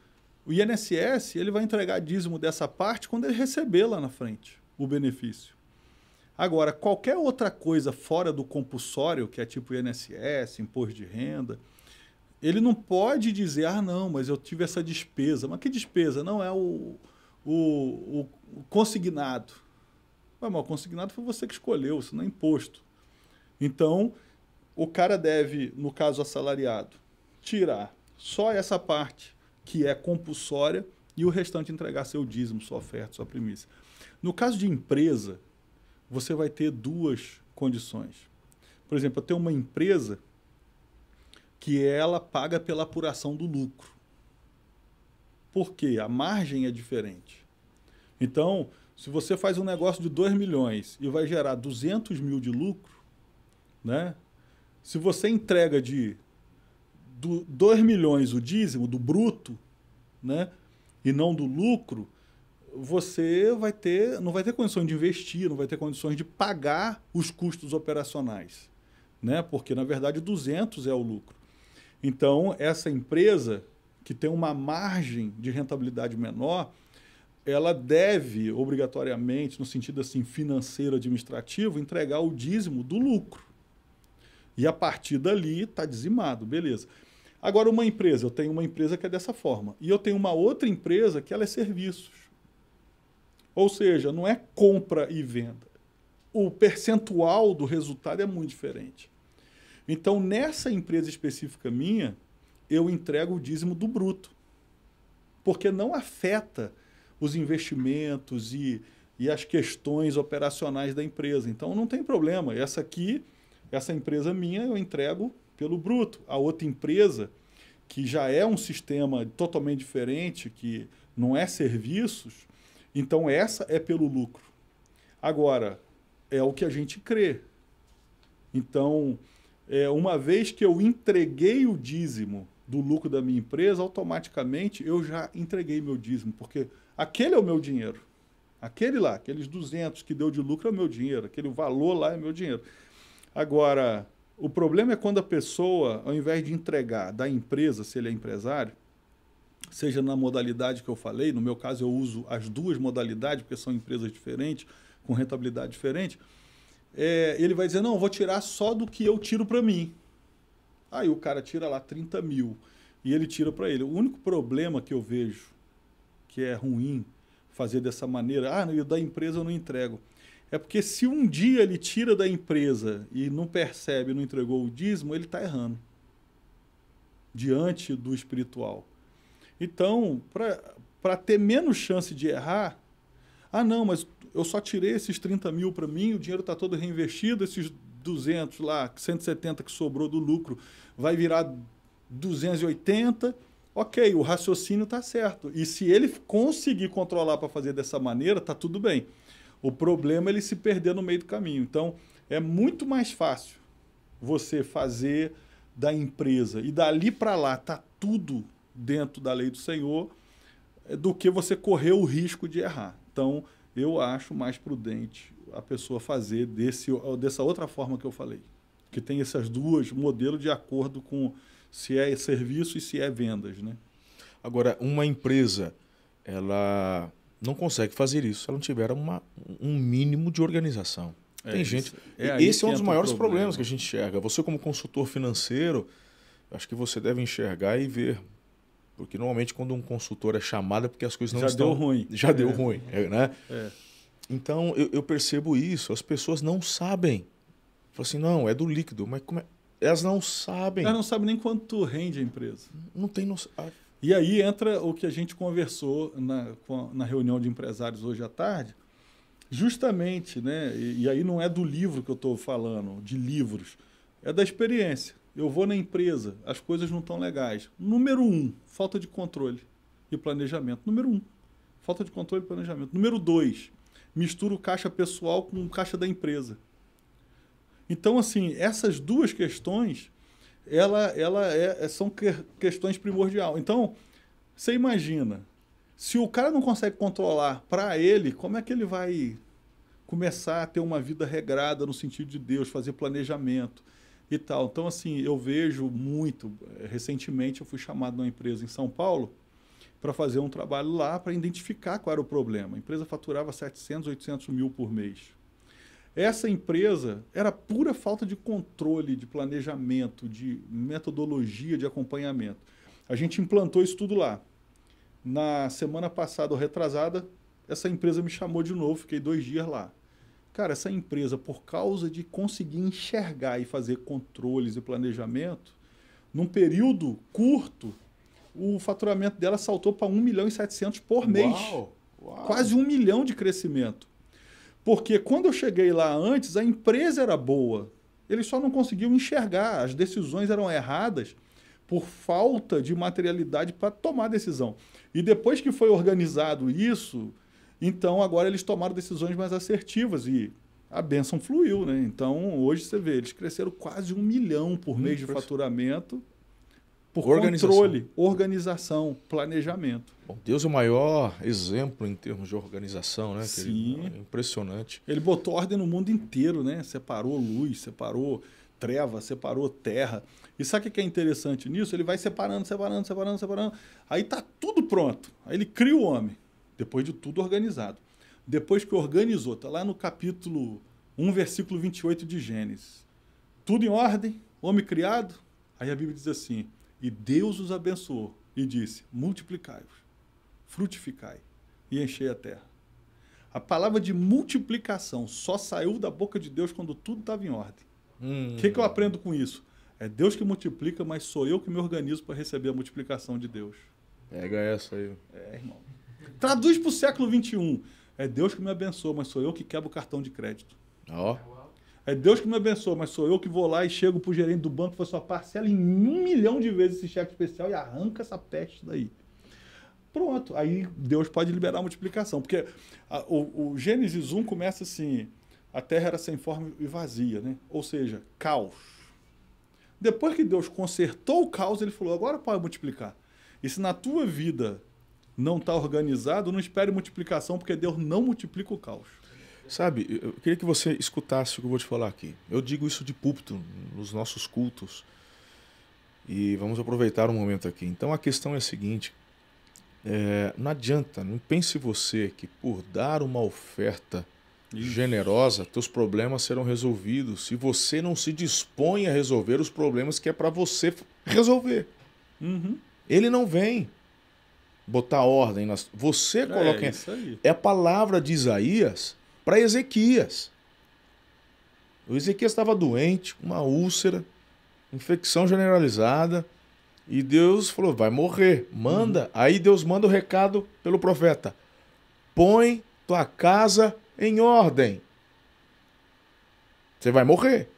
O INSS ele vai entregar dízimo dessa parte quando ele receber lá na frente o benefício. Agora, qualquer outra coisa fora do compulsório, que é tipo INSS, imposto de renda, ele não pode dizer, não, mas eu tive essa despesa. Mas que despesa? Não, é o consignado. Mas o consignado foi você que escolheu, isso não é imposto. Então, o cara deve, no caso assalariado, tirar só essa parte que é compulsória e o restante entregar seu dízimo, sua oferta, sua primícia. No caso de empresa, você vai ter duas condições. Por exemplo, eu tenho uma empresa que ela paga pela apuração do lucro. Por quê? A margem é diferente. Então, se você faz um negócio de 2 milhões e vai gerar 200 mil de lucro, né? Se você entrega de 2 milhões o dízimo do bruto, né? E não do lucro, você não vai ter condições de investir, não vai ter condições de pagar os custos operacionais, né? Porque, na verdade, 200 é o lucro. Então, essa empresa que tem uma margem de rentabilidade menor, ela deve, obrigatoriamente, no sentido assim, financeiro, administrativo, entregar o dízimo do lucro. E a partir dali está dizimado, beleza. Agora, uma empresa, eu tenho uma empresa que é dessa forma, e eu tenho uma outra empresa que ela é serviços. Ou seja, não é compra e venda. O percentual do resultado é muito diferente. Então, nessa empresa específica minha, eu entrego o dízimo do bruto. Porque não afeta os investimentos e as questões operacionais da empresa. Então, não tem problema. Essa empresa minha, eu entrego pelo bruto. A outra empresa, que já é um sistema totalmente diferente, que não é serviços, então essa é pelo lucro. Agora, é o que a gente crê. Então, uma vez que eu entreguei o dízimo do lucro da minha empresa, automaticamente eu já entreguei meu dízimo, porque aquele é o meu dinheiro. Aquele lá, aqueles 200 que deu de lucro é o meu dinheiro, aquele valor lá é meu dinheiro. Agora, o problema é quando a pessoa, ao invés de entregar da empresa, se ele é empresário, seja na modalidade que eu falei, no meu caso eu uso as duas modalidades, porque são empresas diferentes, com rentabilidade diferente, ele vai dizer, não, vou tirar só do que eu tiro para mim. Aí o cara tira lá 30 mil. e ele tira para ele. O único problema que eu vejo que é ruim fazer dessa maneira, da empresa eu não entrego. É porque se um dia ele tira da empresa e não percebe, não entregou o dízimo, ele está errando diante do espiritual. Então, para ter menos chance de errar, não, mas eu só tirei esses 30 mil para mim, o dinheiro está todo reinvestido, esses 200 lá, 170 que sobrou do lucro, vai virar 280. Ok, o raciocínio está certo. E se ele conseguir controlar para fazer dessa maneira, está tudo bem. O problema é ele se perder no meio do caminho. Então, é muito mais fácil você fazer da empresa e dali para lá está tudo dentro da lei do Senhor do que você correr o risco de errar. Então, eu acho mais prudente a pessoa fazer dessa outra forma que eu falei, que tem essas duas modelos de acordo com se é serviço e se é vendas, né? Agora, uma empresa, ela não consegue fazer isso se ela não tiver um mínimo de organização. Tem gente... Esse é um dos maiores problemas que a gente enxerga. Você, como consultor financeiro, acho que você deve enxergar e ver. Porque, normalmente, quando um consultor é chamado, é porque as coisas não estão... Já deu ruim. Já deu ruim, né? Então, eu percebo isso. As pessoas não sabem. Falam assim, não, é do líquido. Mas como é? Elas não sabem. Elas não sabem nem quanto rende a empresa. Não tem noção. E aí entra o que a gente conversou na reunião de empresários hoje à tarde, justamente, né? E aí não é do livro que eu estou falando, de livros, é da experiência. Eu vou na empresa, as coisas não estão legais. Número 1, falta de controle e planejamento. Número 1, falta de controle e planejamento. Número 2, mistura o caixa pessoal com o caixa da empresa. Então, assim, essas duas questões, são questões primordiais. Então, você imagina, se o cara não consegue controlar para ele, como é que ele vai começar a ter uma vida regrada no sentido de Deus, fazer planejamento e tal? Então, assim, eu vejo muito. Recentemente, eu fui chamado numa empresa em São Paulo para fazer um trabalho lá para identificar qual era o problema. A empresa faturava 700, 800 mil por mês. Essa empresa era pura falta de controle, de planejamento, de metodologia de acompanhamento. A gente implantou isso tudo lá. Na semana passada ou retrasada, essa empresa me chamou de novo, fiquei 2 dias lá. Cara, essa empresa, por causa de conseguir enxergar e fazer controles e planejamento, num período curto, o faturamento dela saltou para 1.700.000 por mês. Uau. Quase 1 milhão de crescimento. Porque quando eu cheguei lá antes, a empresa era boa. Eles só não conseguiam enxergar. As decisões eram erradas por falta de materialidade para tomar decisão. E depois que foi organizado isso, então agora eles tomaram decisões mais assertivas e a bênção fluiu, né? Então hoje você vê, eles cresceram quase 1 milhão por mês de faturamento por controle, organização, planejamento. Bom, Deus é o maior exemplo em termos de organização, né? Sim. É impressionante. Ele botou ordem no mundo inteiro, né? Separou luz, separou treva, separou terra. E sabe o que é interessante nisso? Ele vai separando. Aí tá tudo pronto. Aí ele cria o homem, depois de tudo organizado. Depois que organizou, tá lá no capítulo 1, versículo 28 de Gênesis. Tudo em ordem, homem criado. Aí a Bíblia diz assim: e Deus os abençoou e disse, multiplicai-vos, frutificai e enchei a terra. A palavra de multiplicação só saiu da boca de Deus quando tudo estava em ordem. O que eu aprendo com isso? É Deus que multiplica, mas sou eu que me organizo para receber a multiplicação de Deus. Pega essa aí. Irmão. Traduz para o século XXI. É Deus que me abençoa, mas sou eu que quebro o cartão de crédito. É Deus que me abençoa, mas sou eu que vou lá e chego para o gerente do banco e falo, só parcela em 1 milhão de vezes esse cheque especial e arranca essa peste daí. Pronto, aí Deus pode liberar a multiplicação. Porque o Gênesis 1 começa assim, a terra era sem forma e vazia, né? Ou seja, caos. Depois que Deus consertou o caos, ele falou, agora pode multiplicar. E se na tua vida não está organizado, não espere multiplicação, porque Deus não multiplica o caos. Sabe, eu queria que você escutasse o que eu vou te falar aqui. Eu digo isso de púlpito, nos nossos cultos. E vamos aproveitar um momento aqui. Então a questão é a seguinte, não adianta, não pense você que por dar uma oferta generosa, teus problemas serão resolvidos se você não se dispõe a resolver os problemas que é para você resolver. Ele não vem botar ordem. Você coloca... Isso aí. É a palavra de Isaías para Ezequias. O Ezequias estava doente, com uma úlcera, infecção generalizada, e Deus falou, vai morrer, manda. Aí Deus manda o recado pelo profeta, põe tua casa em ordem. Você vai morrer.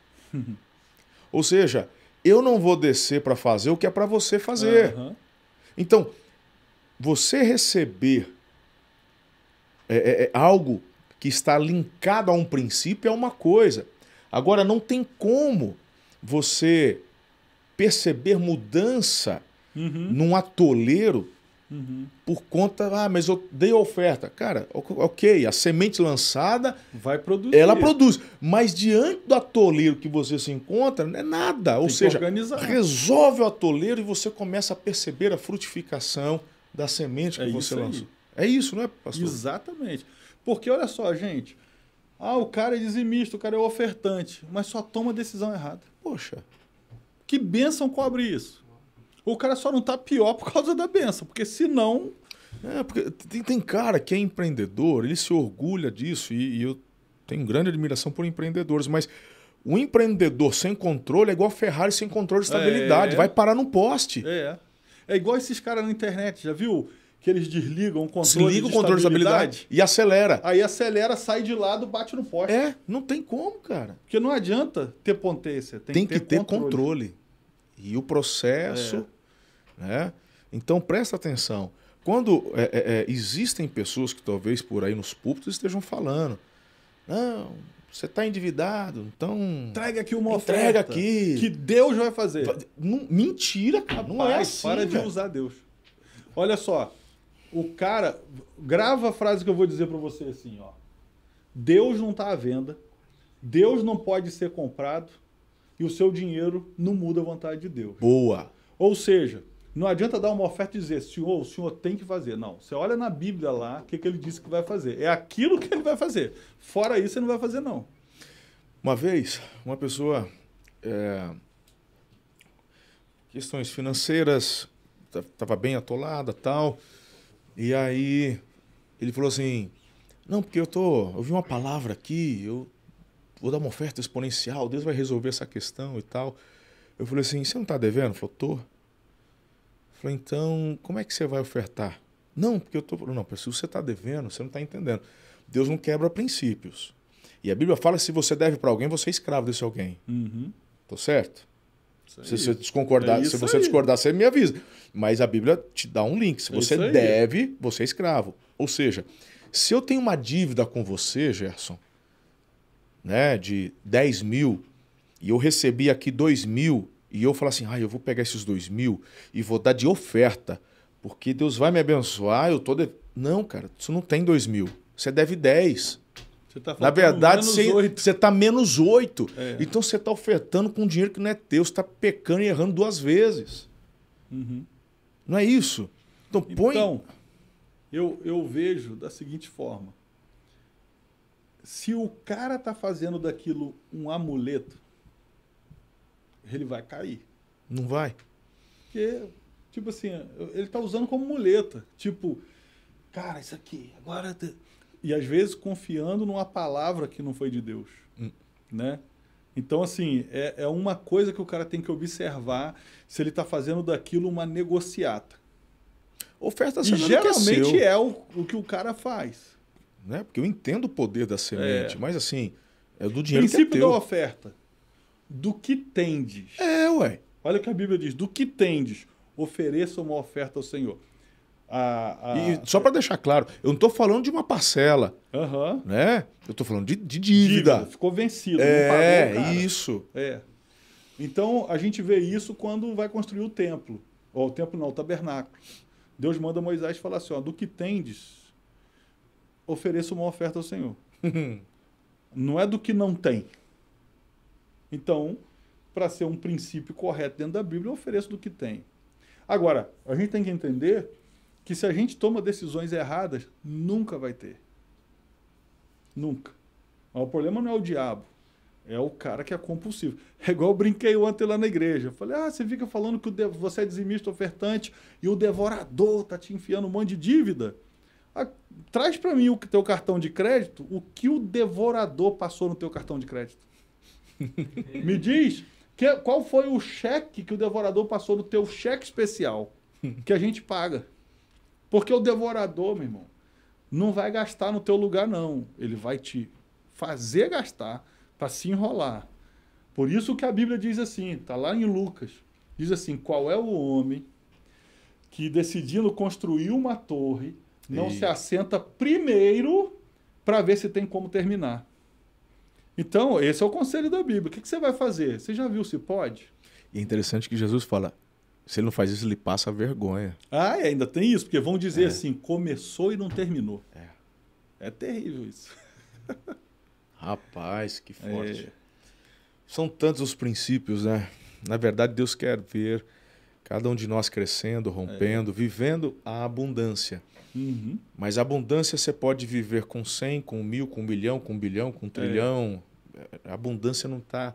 Ou seja, eu não vou descer para fazer o que é para você fazer. Então, você receber algo que está linkado a um princípio é uma coisa. Agora, não tem como você perceber mudança num atoleiro por conta... mas eu dei oferta. Cara, ok, a semente lançada... vai produzir. Ela produz. Mas diante do atoleiro que você se encontra, não é nada. Ou seja, resolve o atoleiro e você começa a perceber a frutificação da semente que você lançou. É isso, não é, pastor? Exatamente. Porque, olha só, gente... o cara é dizimista, o cara é ofertante, mas só toma decisão errada. Poxa. Que bênção cobre isso? O cara só não tá pior por causa da bênção, porque senão... porque tem cara que é empreendedor, ele se orgulha disso, e eu tenho grande admiração por empreendedores, mas o empreendedor sem controle é igual a Ferrari sem controle de estabilidade, vai parar num poste. É igual esses caras na internet, já viu? Que eles desligam o controle Desliga o controle de estabilidade e acelera. Aí acelera, sai de lado, bate no poste. Não tem como, cara. Porque não adianta ter potência, tem que ter controle. E o processo... né? Então, presta atenção. Quando existem pessoas que talvez por aí nos púlpitos estejam falando, não, você está endividado, então... Entrega aqui uma oferta. Aqui. Que Deus vai fazer. Mentira, cara. Não é assim, para de usar Deus. Olha só. O cara... Grava a frase que eu vou dizer para você assim, ó. Deus não está à venda. Deus não pode ser comprado. E o seu dinheiro não muda a vontade de Deus. Boa. Ou seja, não adianta dar uma oferta e dizer, senhor, o senhor tem que fazer. Não. Você olha na Bíblia lá, o que ele disse que vai fazer. É aquilo que ele vai fazer. Fora isso, ele não vai fazer, não. Uma vez, uma pessoa... questões financeiras, estava bem atolada e tal... E aí ele falou assim, não, porque eu vi uma palavra aqui, eu vou dar uma oferta exponencial, Deus vai resolver essa questão e tal. Eu falei assim, você não está devendo? Ele falou, tô. Eu falei, então, como é que você vai ofertar? Não, porque eu tô... Não, se você está devendo, você não está entendendo. Deus não quebra princípios. E a Bíblia fala que se você deve para alguém, você é escravo desse alguém. Tô certo? Se você discordar, se você discordar, você me avisa. Mas a Bíblia te dá um link. Se você deve, você é escravo. Ou seja, se eu tenho uma dívida com você, Gerson, né, de 10 mil, e eu recebi aqui 2 mil, e eu falo assim, eu vou pegar esses 2 mil e vou dar de oferta, porque Deus vai me abençoar, Não, cara, isso não tem 2 mil. Você deve 10. Na verdade, você está menos 8. Então você está ofertando com dinheiro que não é teu. Você está pecando e errando 2 vezes. Não é isso? Então, eu vejo da seguinte forma. Se o cara está fazendo daquilo um amuleto, ele vai cair. Não vai. Porque, tipo assim, ele está usando como muleta. Tipo, cara, isso aqui, agora... E às vezes confiando numa palavra que não foi de Deus, né? Então, assim, é uma coisa que o cara tem que observar se ele está fazendo daquilo uma negociata. Oferta e geralmente é o que o cara faz. Né? Porque eu entendo o poder da semente, mas assim, é do dinheiro que é teu. Princípio da oferta. Do que tendes. Ué. Olha o que a Bíblia diz. Do que tendes, ofereça uma oferta ao Senhor. E só para deixar claro, eu não estou falando de uma parcela, né? Eu estou falando de dívida. Ficou vencido. Não pagou, cara. Isso. Então, a gente vê isso quando vai construir o templo. Ou o templo não, o tabernáculo. Deus manda Moisés falar assim, do que tendes, ofereça uma oferta ao Senhor. Não é do que não tem. Então, para ser um princípio correto dentro da Bíblia, eu ofereço do que tem. Agora, a gente tem que entender que se a gente toma decisões erradas, nunca vai ter. Nunca. Mas o problema não é o diabo. É o cara que é compulsivo. É igual eu brinquei ontem lá na igreja. Eu falei, você fica falando que você é dizimista ofertante e o devorador tá te enfiando um monte de dívida. Traz para mim o teu cartão de crédito, o que o devorador passou no teu cartão de crédito. Me diz qual foi o cheque que o devorador passou no teu cheque especial que a gente paga. Porque o devorador, meu irmão, não vai gastar no teu lugar, não. Ele vai te fazer gastar para se enrolar. Por isso que a Bíblia diz assim, está lá em Lucas, diz assim, qual é o homem que decidindo construir uma torre, não se assenta primeiro para ver se tem como terminar. Então, esse é o conselho da Bíblia. O que você vai fazer? Você já viu se pode? E é interessante que Jesus fala, se ele não faz isso, ele passa vergonha. E ainda tem isso, porque vão dizer assim, começou e não terminou. É terrível isso. Rapaz, que forte. São tantos os princípios, né? Na verdade, Deus quer ver cada um de nós crescendo, rompendo, vivendo a abundância. Uhum. Mas a abundância você pode viver com 100, com 1000, com 1 bilhão, com 1 bilhão, com 1 trilhão. A abundância não está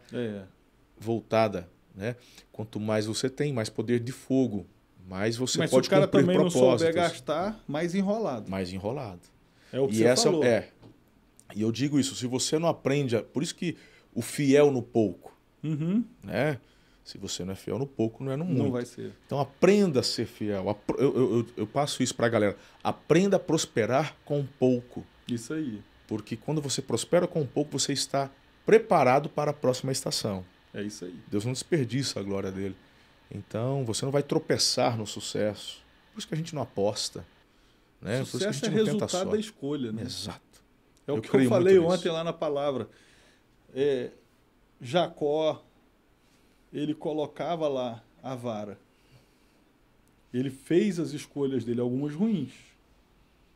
voltada, né? Quanto mais você tem, mais poder de fogo, mais você Mas pode cumprir propósitos. Mas se o cara também não souber gastar, mais enrolado. Mais enrolado. É o que você falou. E eu digo isso, se você não aprende... Por isso que o fiel no pouco, né? Se você não é fiel no pouco, não é no muito. Não vai ser. Então aprenda a ser fiel. Eu passo isso para a galera. Aprenda a prosperar com pouco. Isso aí. Porque quando você prospera com pouco, você está preparado para a próxima estação. É isso aí. Deus não desperdiça a glória dele. Então você não vai tropeçar no sucesso. Por isso que a gente não aposta. Né? Sucesso Por isso que a é gente não tenta resultado sorte. da escolha, né? Exato. É o que eu falei ontem lá na palavra. Jacó, ele colocava lá a vara. Ele fez as escolhas dele, algumas ruins,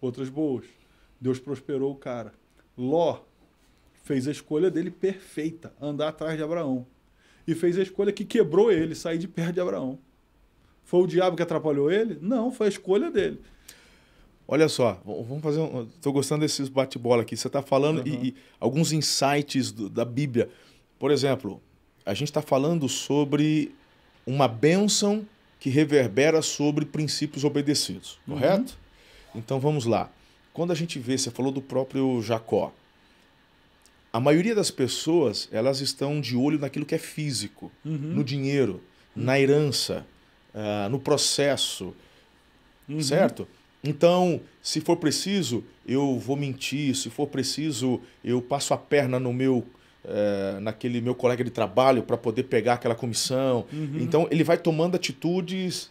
outras boas. Deus prosperou o cara. Ló fez a escolha dele perfeita, andar atrás de Abraão. E fez a escolha que quebrou ele, sair de perto de Abraão. Foi o diabo que atrapalhou ele? Não, foi a escolha dele. Olha só, vamos fazer estou gostando desses bate-bola aqui. Você está falando e alguns insights da Bíblia. Por exemplo, a gente está falando sobre uma bênção que reverbera sobre princípios obedecidos, correto? Então vamos lá. Quando a gente vê, você falou do próprio Jacó. A maioria das pessoas, elas estão de olho naquilo que é físico, no dinheiro, na herança, no processo, certo? Então, se for preciso, eu vou mentir, se for preciso, eu passo a perna no naquele meu colega de trabalho para poder pegar aquela comissão. Então, ele vai tomando atitudes...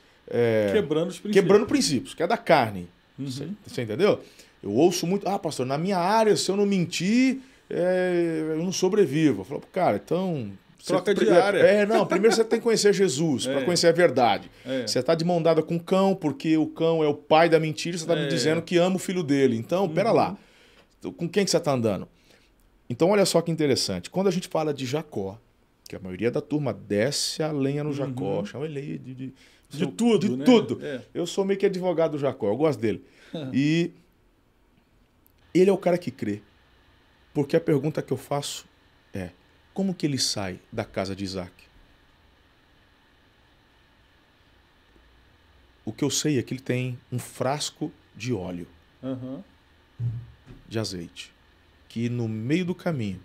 Quebrando princípios, que é da carne. Você entendeu? Eu ouço muito, pastor, na minha área, se eu não mentir, eu não sobrevivo. Eu falo, cara, então... Troca de área. Não, primeiro você tem que conhecer Jesus, para conhecer a verdade. Você está de mão dada com o cão, porque o cão é o pai da mentira, você está me dizendo que ama o filho dele. Então, pera lá. Com quem que você está andando? Então, olha só que interessante. Quando a gente fala de Jacó, que a maioria da turma desce a lenha no Jacó, chama ele de tudo, de né? tudo. Eu sou meio que advogado do Jacó, eu gosto dele. E ele é o cara que crê. Porque a pergunta que eu faço é: como que ele sai da casa de Isaac? O que eu sei é que ele tem um frasco de óleo, de azeite, que no meio do caminho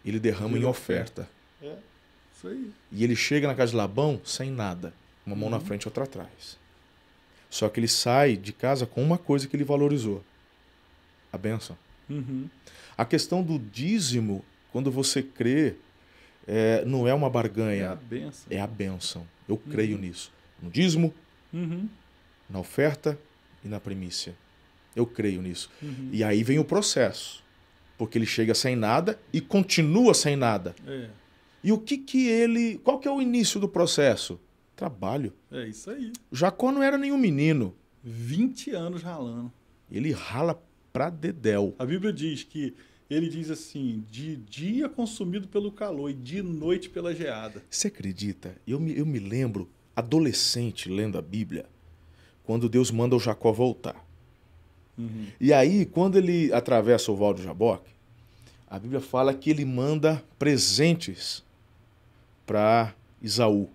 ele derrama em oferta. Isso aí. E ele chega na casa de Labão sem nada, uma mão na frente e outra atrás. Só que ele sai de casa com uma coisa que ele valorizou: a bênção. A questão do dízimo, quando você crê, não é uma barganha. É a bênção. É a bênção. Eu creio nisso. No dízimo, na oferta e na primícia. Eu creio nisso. E aí vem o processo. Porque ele chega sem nada e continua sem nada. E qual que é o início do processo? Trabalho. É isso aí. Jacó não era nenhum menino. 20 anos ralando. Ele rala pra dedéu. A Bíblia diz que ele diz assim: de dia consumido pelo calor e de noite pela geada. Você acredita? Eu me lembro, adolescente, lendo a Bíblia, quando Deus manda o Jacó voltar. E aí, quando ele atravessa o Val do Jaboque, a Bíblia fala que ele manda presentes para Esaú.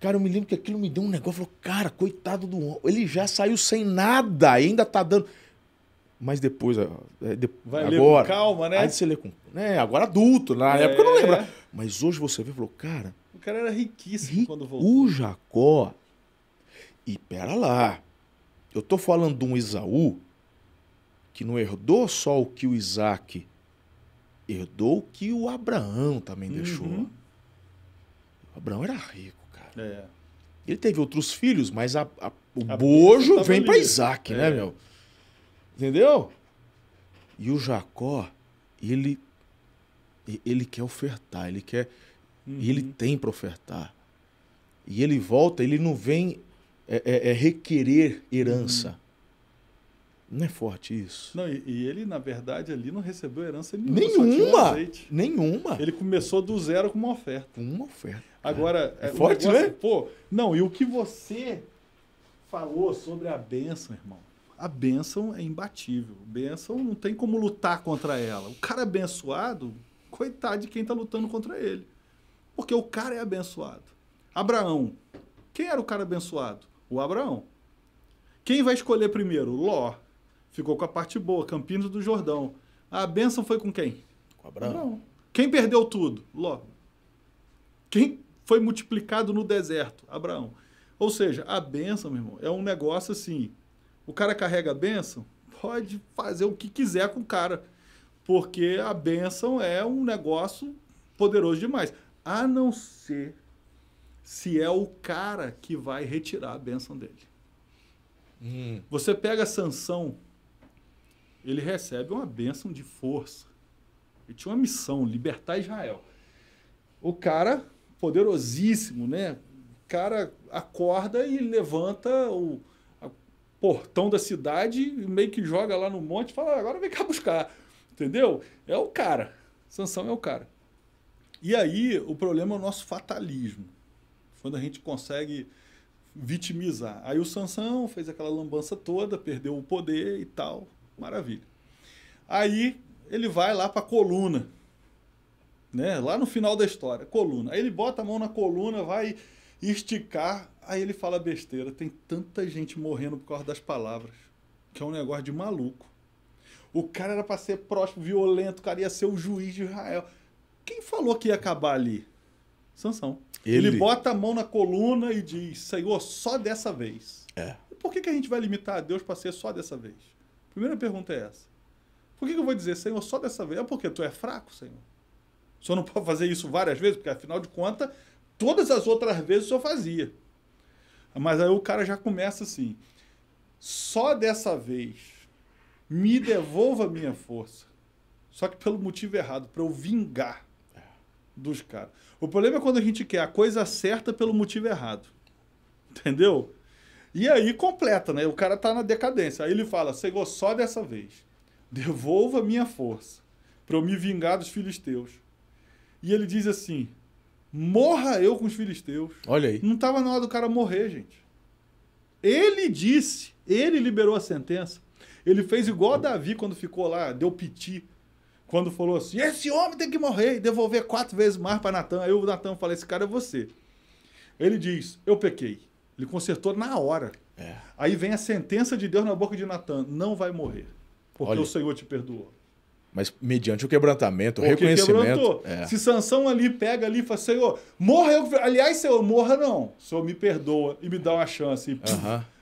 Cara, eu me lembro que aquilo me deu um negócio. Falou, cara, coitado do homem. Ele já saiu sem nada, ainda tá dando. Mas depois, Vai agora, ler com calma, né? Aí você lê com. Agora adulto, na época eu não lembro. Mas hoje você vê e falou, cara. O cara era riquíssimo quando voltou. O Jacó. E pera lá. Eu tô falando de um Esaú que não herdou só o que o Isaac herdou, o que o Abraão também deixou. O Abraão era rico, cara. Ele teve outros filhos, mas o bojo vem para Isaac, né, meu? Entendeu? E o Jacó, ele quer ofertar, ele quer... E ele tem para ofertar. E ele volta, ele não vem requerer herança. Não é forte isso? Não, e ele, na verdade, ali não recebeu herança nenhuma. Ele começou do zero com uma oferta. Uma oferta. Agora, é forte, né? Pô, não, e o que você falou sobre a bênção, irmão? A bênção é imbatível. Bênção não tem como lutar contra ela. O cara abençoado, coitado de quem está lutando contra ele. Porque o cara é abençoado. Abraão. Quem era o cara abençoado? O Abraão. Quem vai escolher primeiro? Ló. Ficou com a parte boa, Campinas do Jordão. A bênção foi com quem? Com Abraão. Quem perdeu tudo? Ló. Quem foi multiplicado no deserto? Abraão. Ou seja, a bênção, meu irmão, é um negócio assim. O cara carrega a bênção, pode fazer o que quiser com o cara. Porque a bênção é um negócio poderoso demais. A não ser se é o cara que vai retirar a bênção dele. Você pega Sansão, ele recebe uma bênção de força. Ele tinha uma missão, libertar Israel. O cara, poderosíssimo, né? O cara acorda e levanta o portão da cidade e meio que joga lá no monte e fala, agora vem cá buscar. Entendeu? É o cara. Sansão é o cara. E aí, o problema é o nosso fatalismo. Quando a gente consegue vitimizar. Aí o Sansão fez aquela lambança toda, perdeu o poder e tal. Maravilha. Aí ele vai lá para a coluna. Né? Lá no final da história, coluna. Aí ele bota a mão na coluna, vai esticar, aí ele fala besteira. Tem tanta gente morrendo por causa das palavras, que é um negócio de maluco. O cara era para ser próspero, violento, o cara ia ser o juiz de Israel. Quem falou que ia acabar ali? Sansão. Ele bota a mão na coluna e diz, Senhor, só dessa vez. E por que a gente vai limitar a Deus para ser só dessa vez? Primeira pergunta é essa. Por que eu vou dizer, Senhor, só dessa vez? É porque tu é fraco, Senhor? O Senhor não pode fazer isso várias vezes? Porque, afinal de contas, todas as outras vezes o Senhor fazia. Mas aí o cara já começa assim, só dessa vez me devolva a minha força. Só que pelo motivo errado, para eu vingar dos caras. O problema é quando a gente quer a coisa certa pelo motivo errado. Entendeu? E aí completa, né? O cara tá na decadência. Aí ele fala, Senhor, só dessa vez, devolva a minha força para eu me vingar dos filisteus. E ele diz assim, morra eu com os filisteus. Olha aí. Não estava na hora do cara morrer, gente. Ele disse, ele liberou a sentença. Ele fez igual a Davi quando ficou lá, deu piti. Quando falou assim, esse homem tem que morrer e devolver 4 vezes mais para Natan. Aí o Natan falou, esse cara é você. Ele diz, eu pequei. Ele consertou na hora. Aí vem a sentença de Deus na boca de Natan, não vai morrer, porque o Senhor te perdoou. Mas mediante o quebrantamento, o reconhecimento. Se Sansão ali pega ali e fala, Senhor, morra eu. Aliás, Senhor, morra não. O Senhor me perdoa e me dá uma chance.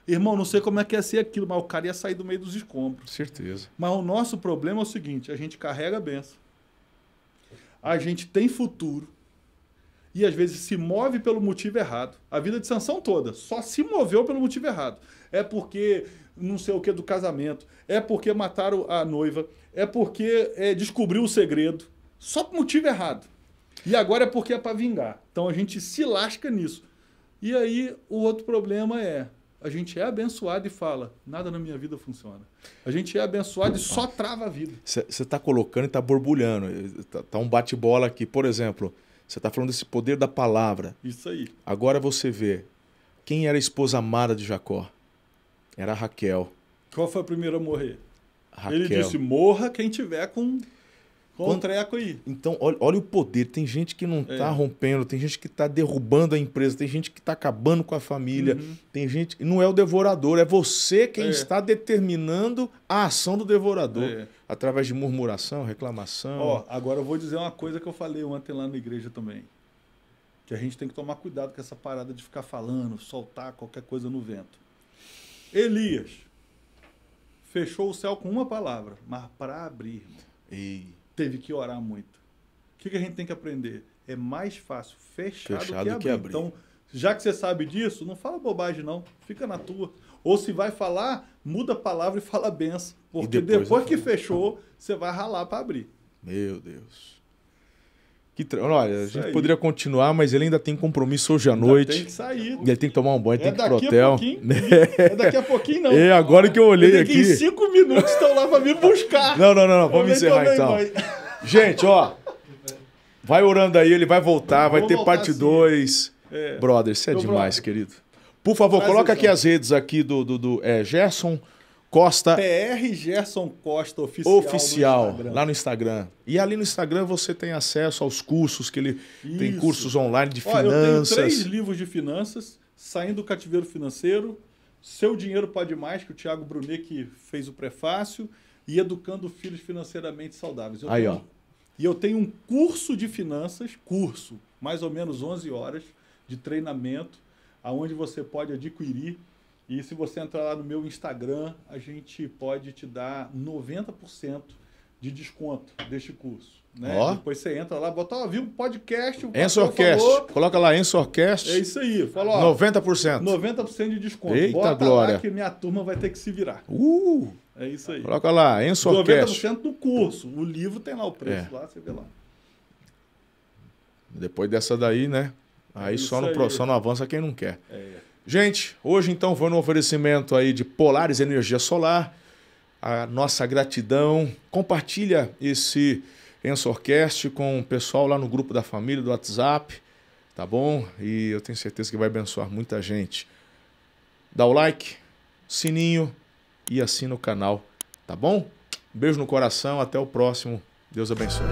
E, irmão, não sei como é que ia ser aquilo, mas o cara ia sair do meio dos escombros. Certeza. Mas o nosso problema é o seguinte, a gente carrega a bênção. A gente tem futuro. E às vezes se move pelo motivo errado. A vida de Sansão toda só se moveu pelo motivo errado. É porque não sei o que do casamento, é porque mataram a noiva, é porque descobriu o segredo. Só por motivo errado. E agora é porque é para vingar. Então a gente se lasca nisso. E aí o outro problema é, a gente é abençoado e fala, nada na minha vida funciona. A gente é abençoado e só trava a vida. Você está colocando e está borbulhando. Tá um bate-bola aqui. Por exemplo, você está falando desse poder da palavra. Isso aí. Agora você vê, quem era a esposa amada de Jacó? Era Raquel. Qual foi a primeira a morrer? Raquel. Ele disse, morra quem tiver com Com o treco aí. Então, olha o poder. Tem gente que não está rompendo, tem gente que está derrubando a empresa, tem gente que está acabando com a família, tem gente... Não é o devorador, é você quem está determinando a ação do devorador. Através de murmuração, reclamação. Ó, agora eu vou dizer uma coisa que eu falei ontem lá na igreja também. Que a gente tem que tomar cuidado com essa parada de ficar falando, soltar qualquer coisa no vento. Elias fechou o céu com uma palavra, mas para abrir, irmão, teve que orar muito. O que a gente tem que aprender? É mais fácil fechar do que abrir. Então, já que você sabe disso, não fala bobagem não, fica na tua. Ou se vai falar, muda a palavra e fala benção. Porque depois que fechou, você vai ralar para abrir. Meu Deus. Olha, a gente poderia continuar, mas ele ainda tem compromisso hoje à noite. Tem que sair. Ele tem que tomar um banho, tem que ir pro hotel. É daqui a pouquinho, não. É, agora que eu olhei aqui. Em 5 minutos estão lá para me buscar. Não. Vamos encerrar então. Gente, ó. Vai orando aí, ele vai voltar, vai ter parte 2. Brother, você é demais, querido. Por favor, coloca aqui as redes aqui do Gerson Costa. PR Gerson Costa Oficial lá no Instagram. E ali no Instagram você tem acesso aos cursos que ele tem cursos online de finanças. Eu tenho 3 livros de finanças, Saindo do Cativeiro Financeiro, Seu Dinheiro Pode Mais, que o Thiago Brunet que fez o prefácio, e Educando Filhos Financeiramente Saudáveis. E eu tenho um curso de finanças, mais ou menos 11 horas de treinamento, aonde você pode adquirir. E se você entrar lá no meu Instagram, a gente pode te dar 90% de desconto deste curso. Né? Depois você entra lá, bota, viu o podcast, o Ensorcast. Coloca lá, Ensorcast. É isso aí. Fala, ó, 90%. 90% de desconto. Eita, bota glória. Lá que minha turma vai ter que se virar. É isso aí. Coloca lá, Ensorcast. 90% do curso. O livro tem lá o preço, lá você vê lá. Depois dessa daí, né? Aí só não avança quem não quer. Gente, hoje então foi no oferecimento aí de Polaris Energia Solar. A nossa gratidão. Compartilha esse Ensorcast com o pessoal lá no grupo da família, do WhatsApp. Tá bom? E eu tenho certeza que vai abençoar muita gente. Dá o like, sininho e assina o canal. Tá bom? Beijo no coração. Até o próximo. Deus abençoe.